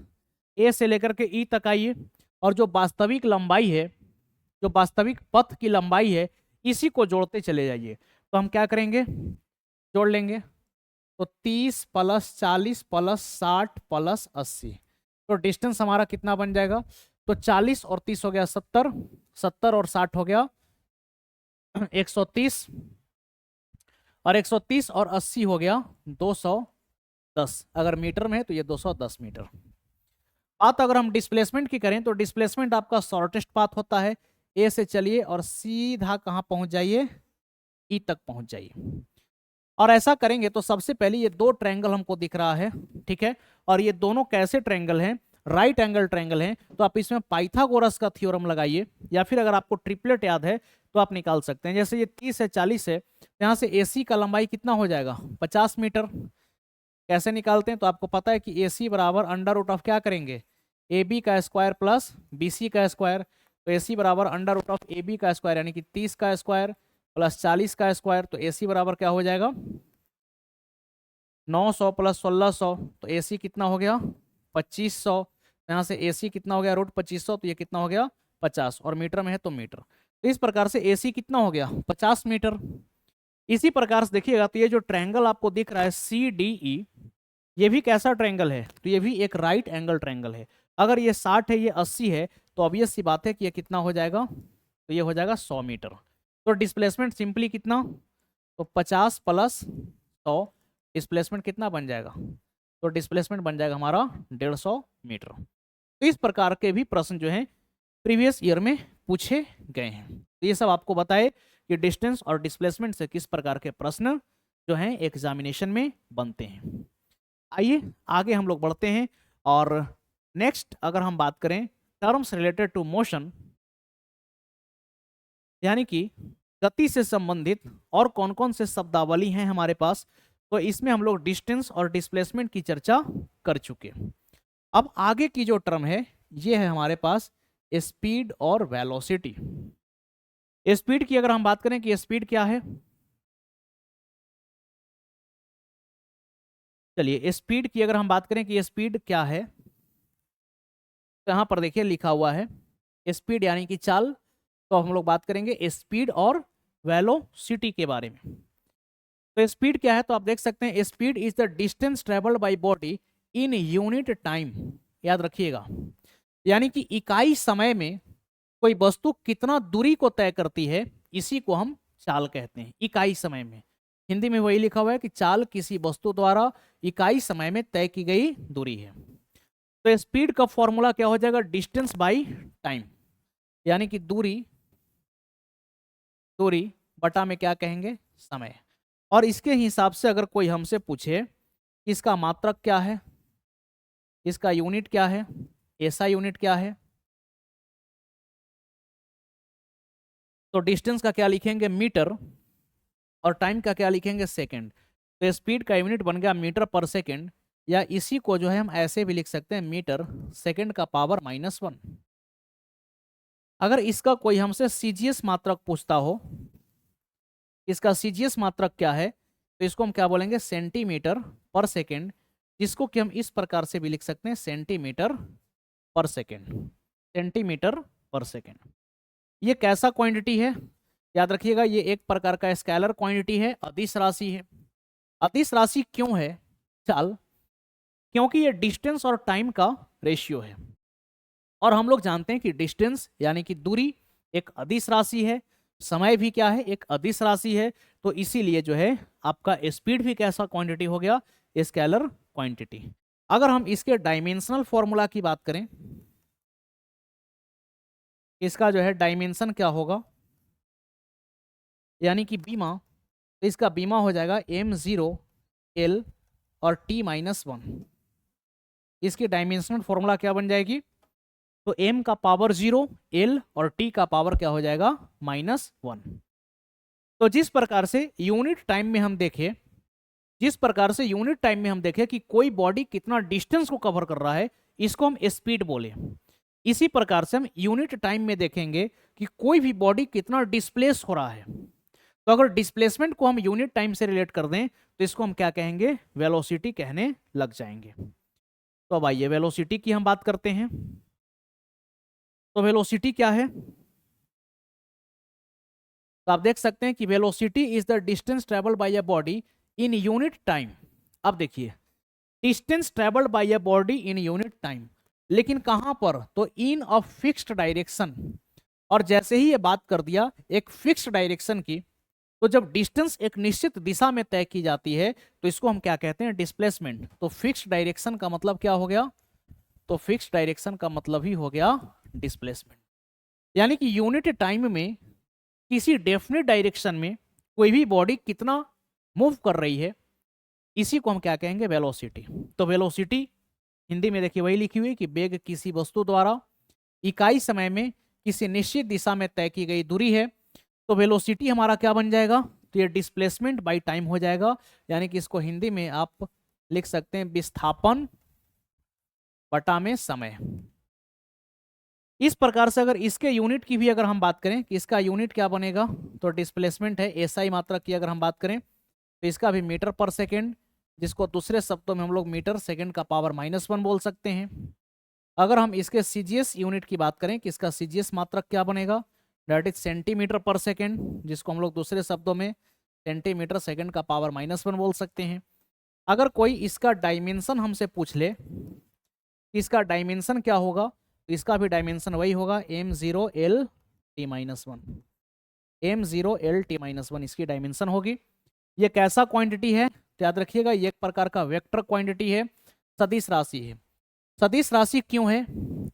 ए से लेकर के ई तक आइए, और जो वास्तविक लंबाई है, जो वास्तविक पथ की लंबाई है, इसी को जोड़ते चले जाइए। तो हम क्या करेंगे, जोड़ लेंगे। तो 30 प्लस 40 प्लस 60 प्लस 80, तो डिस्टेंस हमारा कितना बन जाएगा, तो 40 और 30 हो गया 70, 70 और 60 हो गया 130, और 130 और 80 हो गया 210। अगर मीटर में है तो ये 210 मीटर। बात अगर हम डिस्प्लेसमेंट की करें तो डिस्प्लेसमेंट आपका शॉर्टेस्ट पाथ होता है, ए से चलिए और सीधा कहाँ पहुंच जाइए, ई तक पहुंच जाइए। और ऐसा करेंगे तो सबसे पहले ये दो ट्रायंगल हमको दिख रहा है, ठीक है, और ये दोनों कैसे ट्रायंगल हैं, राइट एंगल ट्रायंगल हैं। तो आप इसमें पाइथागोरस का थ्योरम लगाइए, या फिर अगर आपको ट्रिपलेट याद है तो आप निकाल सकते हैं। जैसे ये 30 है 40 है, यहाँ से AC का लंबाई कितना हो जाएगा 50 मीटर। कैसे निकालते हैं, तो आपको पता है कि AC बराबर अंडर रूट ऑफ क्या करेंगे, AB का स्क्वायर प्लस BC का स्क्वायर। तो AC बराबर अंडर रूट ऑफ AB का स्क्वायर, यानी कि 30 का स्क्वायर प्लस 40 का स्क्वायर। तो AC बराबर क्या हो जाएगा 900 प्लस 1600, तो AC कितना हो गया 2500। यहाँ से AC कितना हो गया रूट 2500, तो ये कितना हो गया 50, और मीटर में है तो मीटर। तो इस प्रकार से AC कितना हो गया 50 मीटर। इसी प्रकार से देखिएगा तो ये जो ट्रायंगल आपको दिख रहा है CDE, ये भी कैसा ट्रायंगल है, तो ये भी एक राइट एंगल ट्रायंगल है। अगर ये 60 है ये 80 है तो ऑब्वियस सी बात है कि ये कितना हो जाएगा, तो ये हो जाएगा 100 मीटर। तो डिस्प्लेसमेंट सिंपली कितना, तो 50 प्लस 100, डिस्प्लेसमेंट कितना बन जाएगा, तो डिस्प्लेसमेंट बन जाएगा हमारा 150 मीटर। तो इस प्रकार के भी प्रश्न जो हैं प्रीवियस ईयर में पूछे गए हैं। तो ये सब आपको बताए कि डिस्टेंस और डिस्प्लेसमेंट से किस प्रकार के प्रश्न जो हैं एग्जामिनेशन में बनते हैं। आइए आगे हम लोग बढ़ते हैं और नेक्स्ट अगर हम बात करें टर्म्स रिलेटेड टू मोशन, यानी कि गति से संबंधित और कौन कौन से शब्दावली हैं हमारे पास, तो इसमें हम लोग डिस्टेंस और डिस्प्लेसमेंट की चर्चा कर चुके। अब आगे की जो टर्म है ये है हमारे पास स्पीड और वेलोसिटी। स्पीड की अगर हम बात करें कि स्पीड क्या है, चलिए स्पीड की अगर हम बात करें कि स्पीड क्या है, तो यहाँ पर देखिए लिखा हुआ है स्पीड यानी कि चाल। तो हम लोग बात करेंगे स्पीड और वेलोसिटी के बारे में। तो स्पीड क्या है, तो आप देख सकते हैं speed is the distance travelled by body in unit time. याद रखिएगा, यानी कि इकाई समय में कोई वस्तु कितना दूरी को तय करती है, इसी को हम चाल कहते हैं। इकाई समय में, हिंदी में वही लिखा हुआ है कि चाल किसी वस्तु द्वारा इकाई समय में तय की गई दूरी है। तो स्पीड का फॉर्मूला क्या हो जाएगा, डिस्टेंस बाई टाइम, यानी कि दूरी बटा में क्या कहेंगे, समय। और इसके हिसाब से अगर कोई हमसे पूछे इसका मात्रक क्या है, इसका यूनिट क्या है, ऐसा यूनिट क्या है, तो डिस्टेंस का क्या लिखेंगे मीटर और टाइम का क्या लिखेंगे सेकंड। तो स्पीड का यूनिट बन गया मीटर पर सेकंड, या इसी को जो है हम ऐसे भी लिख सकते हैं मीटर सेकंड का पावर -1। अगर इसका कोई हमसे CGS मात्रक पूछता हो, इसका CGS मात्रक क्या है, तो इसको हम क्या बोलेंगे सेंटीमीटर पर सेकंड, जिसको कि हम इस प्रकार से भी लिख सकते हैं सेंटीमीटर पर सेकंड, सेंटीमीटर पर सेकंड। ये कैसा क्वांटिटी है, याद रखिएगा ये एक प्रकार का स्केलर क्वांटिटी है, अदिश राशि है। अदिश राशि क्यों है चाल, क्योंकि ये डिस्टेंस और टाइम का रेशियो है। और हम लोग जानते हैं कि डिस्टेंस यानी कि दूरी एक अदिश राशि है, समय भी क्या है एक अदिश राशि है। तो इसीलिए जो है आपका स्पीड भी कैसा क्वांटिटी हो गया, स्केलर क्वांटिटी। अगर हम इसके डायमेंशनल फॉर्मूला की बात करें, इसका जो है डायमेंशन क्या होगा, यानी कि बीमा, तो इसका बीमा हो जाएगा m0 l और t-1। इसकी डायमेंशनल फॉर्मूला क्या बन जाएगी, तो m का पावर 0, l और t का पावर क्या हो जाएगा -1। तो जिस प्रकार से यूनिट टाइम में हम देखें, कि कोई बॉडी कितना डिस्टेंस को कवर कर रहा है, इसको हम स्पीड बोले। इसी प्रकार से हम यूनिट टाइम में देखेंगे कि कोई भी बॉडी कितना डिस्प्लेस हो रहा है। तो अगर डिस्प्लेसमेंट को हम यूनिट टाइम से रिलेट कर दें तो इसको हम क्या कहेंगे, वेलोसिटी कहने लग जाएंगे। तो अब आइए वेलोसिटी की हम बात करते हैं। तो वेलोसिटी क्या है, तो आप देख सकते हैं कि velocity is the distance travelled by a body in unit time. अब देखिए distance travelled by a body in unit time, लेकिन कहां पर, तो इन अ फिक्स्ड डायरेक्शन। और जैसे ही ये बात कर दिया एक फिक्स्ड डायरेक्शन की, तो जब डिस्टेंस एक निश्चित दिशा में तय की जाती है तो इसको हम क्या कहते हैं, डिस्प्लेसमेंट। तो फिक्स्ड डायरेक्शन का मतलब क्या हो गया, तो फिक्स्ड डायरेक्शन का मतलब ही हो गया डिस्प्लेसमेंट। यानी कि यूनिट टाइम में किसी डेफिनेट डायरेक्शन में कोई भी बॉडी कितना मूव कर रही है, इसी को हम क्या कहेंगे, वेलोसिटी। तो वेलोसिटी हिंदी में देखिए वही लिखी हुई है कि वेग किसी वस्तु द्वारा इकाई समय में किसी निश्चित दिशा में तय की गई दूरी है। तो वेलोसिटी हमारा क्या बन जाएगा, तो ये डिस्प्लेसमेंट बाय टाइम हो जाएगा। यानी कि इसको हिंदी में आप लिख सकते हैं विस्थापन बटा में समय। इस प्रकार से अगर इसके यूनिट की भी अगर हम बात करें कि इसका यूनिट क्या बनेगा, तो डिस्प्लेसमेंट है एसआई मात्रा की अगर हम बात करें तो इसका भी मीटर पर सेकेंड, जिसको दूसरे शब्दों में हम लोग मीटर सेकेंड का पावर -1 बोल सकते हैं। अगर हम इसके CGS यूनिट की बात करें कि इसका CGS मात्रक क्या बनेगा, दैट इज सेंटीमीटर पर सेकेंड, जिसको हम लोग दूसरे शब्दों में सेंटीमीटर सेकेंड का पावर -1 बोल सकते हैं। अगर कोई इसका डायमेंशन हमसे पूछ ले कि इसका डायमेंशन क्या होगा, तो इसका भी डायमेंशन वही होगा m0l(t-1), m0l(t-1) इसकी डायमेंशन होगी। ये कैसा क्वांटिटी है तो याद रखिएगा, ये एक प्रकार का वेक्टर क्वांटिटी है, सदिश राशि है। सदिश राशि क्यों है?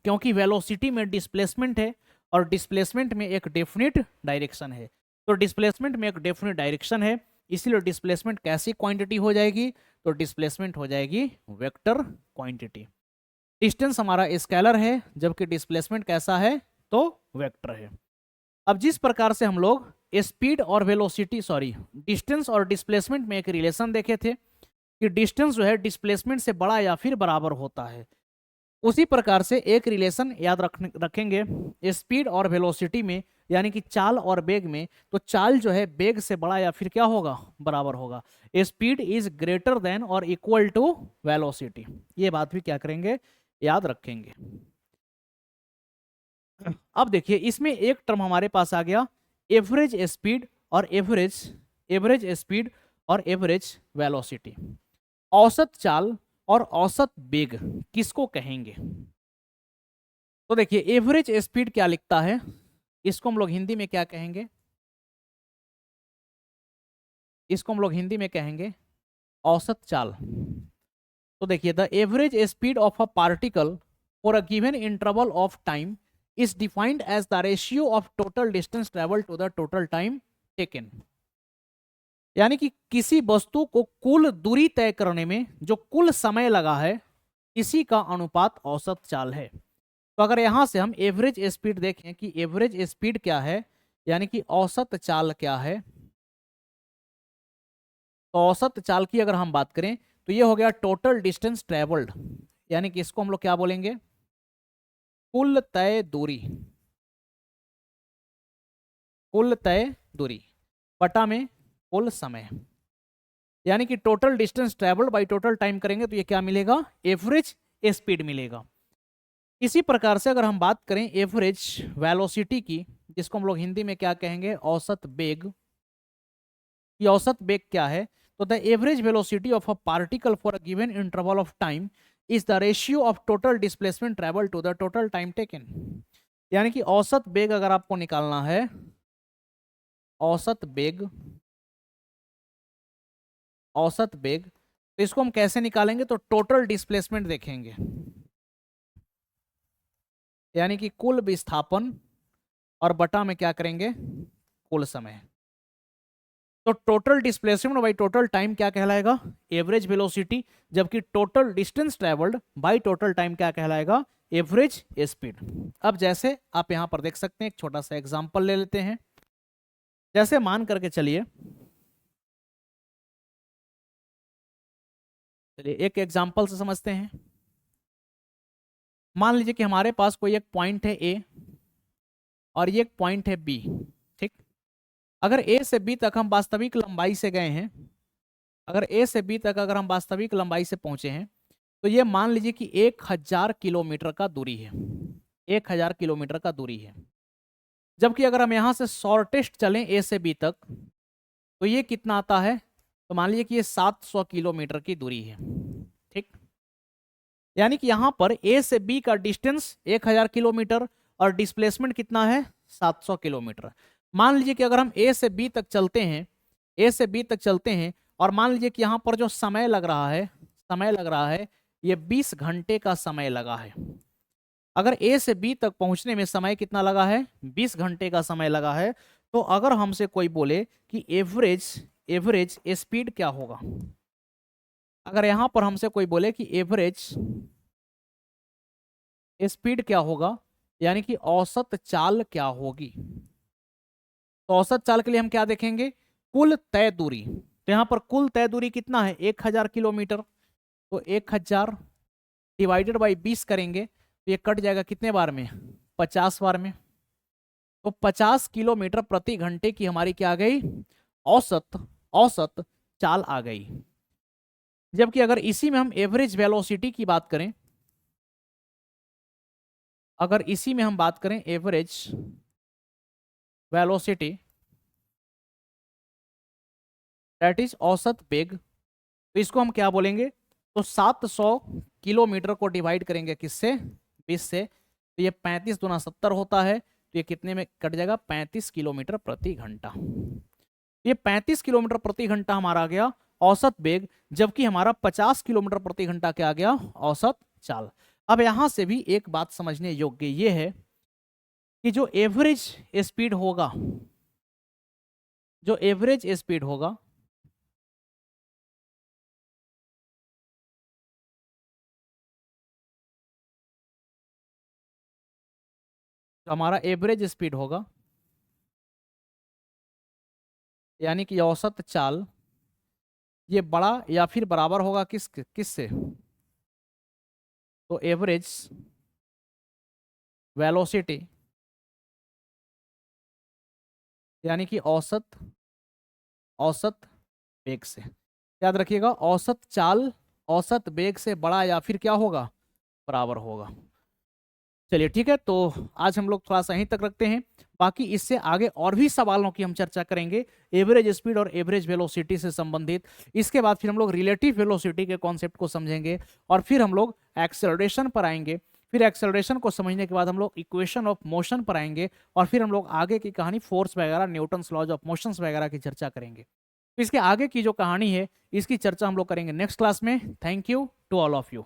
क्योंकि वेलोसिटी में डिस्प्लेसमेंट है और डिस्प्लेसमेंट में एक डेफिनिट डायरेक्शन है। तो डिस्प्लेसमेंट में एक डेफिनिट डायरेक्शन है, इसीलिए डिस्प्लेसमेंट कैसी क्वांटिटी हो जाएगी, तो डिस्प्लेसमेंट हो जाएगी वेक्टर क्वांटिटी। डिस्टेंस हमारा स्केलर है, जबकि डिस्प्लेसमेंट कैसा है, तो वेक्टर है। अब जिस प्रकार से हम लोग स्पीड और वेलोसिटी डिस्टेंस और डिस्प्लेसमेंट में एक रिलेशन देखे थे कि डिस्टेंस जो है डिस्प्लेसमेंट से बड़ा या फिर बराबर होता है, उसी प्रकार से एक रिलेशन याद रखेंगे स्पीड और वेलोसिटी में, यानी कि चाल और वेग में। तो चाल जो है वेग से बड़ा या फिर क्या होगा, बराबर होगा। स्पीड इज ग्रेटर देन और इक्वल टू वेलोसिटी, ये बात भी क्या करेंगे, याद रखेंगे। अब देखिए इसमें एक टर्म हमारे पास आ गया एवरेज स्पीड और एवरेज स्पीड और एवरेज वेलोसिटी। औसत चाल और औसत वेग किसको कहेंगे? तो देखिए एवरेज स्पीड क्या लिखता है, इसको हम लोग हिंदी में क्या कहेंगे, इसको हम लोग हिंदी में कहेंगे औसत चाल। तो देखिए the average speed of a particle for a given interval of time is defined as the ratio of total distance traveled to the total time taken। यानी कि किसी वस्तु को कुल दूरी तय करने में जो कुल समय लगा है, इसी का अनुपात औसत चाल है। तो अगर यहां से हम एवरेज स्पीड देखें कि एवरेज स्पीड क्या है, यानी कि औसत चाल क्या है, तो औसत चाल की अगर हम बात करें तो ये हो गया टोटल डिस्टेंस ट्रेवल्ड, यानी कि इसको हम लोग क्या बोलेंगे, कुल तय दूरी, कुल तय दूरी बटा में कुल समय, यानी कि total distance travelled by total time करेंगे तो ये क्या मिलेगा, एवरेज स्पीड मिलेगा। इसी प्रकार से अगर हम बात करें एवरेज वेलोसिटी की, जिसको हम लोग हिंदी में क्या कहेंगे, औसत वेग। ये औसत वेग क्या है, तो the average velocity of a particle for a given interval of time is the ratio of total displacement travel to the total time taken. यानी कि औसत वेग अगर आपको निकालना है, औसत वेग, औसत वेग, तो इसको हम कैसे निकालेंगे, तो टोटल डिस्प्लेसमेंट देखेंगे, यानी कि कुल विस्थापन और बटा में क्या करेंगे, कुल समय। तो total displacement by total time क्या कहलाएगा, एवरेज वेलोसिटी, जबकि total distance travelled by total time क्या कहलाएगा, एवरेज स्पीड। अब जैसे आप यहां पर देख सकते हैं, एक छोटा सा एग्जांपल ले लेते हैं। जैसे मान करके चलिए एक एग्जांपल से समझते हैं। मान लीजिए कि हमारे पास कोई एक पॉइंट है ए और ये एक पॉइंट है बी, ठीक। अगर ए से बी तक हम वास्तविक लंबाई से गए हैं, अगर ए से बी तक अगर हम वास्तविक लंबाई से पहुंचे हैं, तो ये मान लीजिए कि 1000 किलोमीटर का दूरी है, 1000 किलोमीटर का दूरी है। जबकि अगर हम यहां से शॉर्टेस्ट चलें ए से बी तक, तो ये कितना आता है, तो मान लीजिए कि ये 700 किलोमीटर की दूरी है, ठीक। यानी कि यहां पर ए से बी का डिस्टेंस 1000 किलोमीटर और डिस्प्लेसमेंट कितना है, 700 किलोमीटर। मान लीजिए कि अगर हम ए से बी तक चलते हैं, ए से बी तक चलते हैं, और मान लीजिए कि यहाँ पर जो समय लग रहा है, समय लग रहा है, ये 20 घंटे का समय लगा है। अगर ए से बी तक पहुंचने में समय कितना लगा है, 20 घंटे का समय लगा है। तो अगर हमसे कोई बोले कि एवरेज स्पीड क्या होगा, अगर यहां पर हमसे कोई बोले कि एवरेज स्पीड क्या होगा, यानी कि औसत चाल क्या होगी, तो औसत चाल के लिए हम क्या देखेंगे, कुल तय दूरी। तो यहां पर कुल तय दूरी कितना है, 1000 किलोमीटर। तो 1000 डिवाइडेड बाई 20 करेंगे तो ये कट जाएगा कितने बार में, 50 बार में। तो 50 किलोमीटर प्रति घंटे की हमारी क्या आ गई, औसत चाल आ गई। जबकि अगर इसी में हम एवरेज वेलोसिटी की बात करें, अगर इसी में हम बात करें एवरेज वेलोसिटी दैट इज औसत वेग, तो इसको हम क्या बोलेंगे, तो 700 किलोमीटर को डिवाइड करेंगे किससे, 20 से, तो ये 35 दूना 70 होता है, तो ये कितने में कट जाएगा, 35 किलोमीटर प्रति घंटा। ये 35 किलोमीटर प्रति घंटा हमारा आ गया औसत वेग, जबकि हमारा 50 किलोमीटर प्रति घंटा क्या आ गया, औसत चाल। अब यहां से भी एक बात समझने योग्य ये है कि जो एवरेज स्पीड होगा, जो एवरेज स्पीड होगा, तो हमारा एवरेज स्पीड होगा, यानी कि औसत चाल, ये बड़ा या फिर बराबर होगा किससे, तो एवरेज वेलोसिटी, यानी कि औसत औसत वेग से। याद रखिएगा, औसत चाल औसत वेग से बड़ा या फिर क्या होगा, बराबर होगा। चलिए ठीक है, तो आज हम लोग थोड़ा सा यहीं तक रखते हैं, बाकी इससे आगे और भी सवालों की हम चर्चा करेंगे एवरेज स्पीड और एवरेज वेलोसिटी से संबंधित। इसके बाद फिर हम लोग रिलेटिव वेलोसिटी के कॉन्सेप्ट को समझेंगे, और फिर हम लोग एक्सेलरेशन पर आएंगे। फिर एक्सेलरेशन को समझने के बाद हम लोग इक्वेशन ऑफ मोशन पर आएंगे, और फिर हम लोग आगे की कहानी फोर्स वगैरह, न्यूटन्स लॉज ऑफ मोशंस वगैरह की चर्चा करेंगे। तो इसके आगे की जो कहानी है, इसकी चर्चा हम लोग करेंगे नेक्स्ट क्लास में। Thank you to all of you.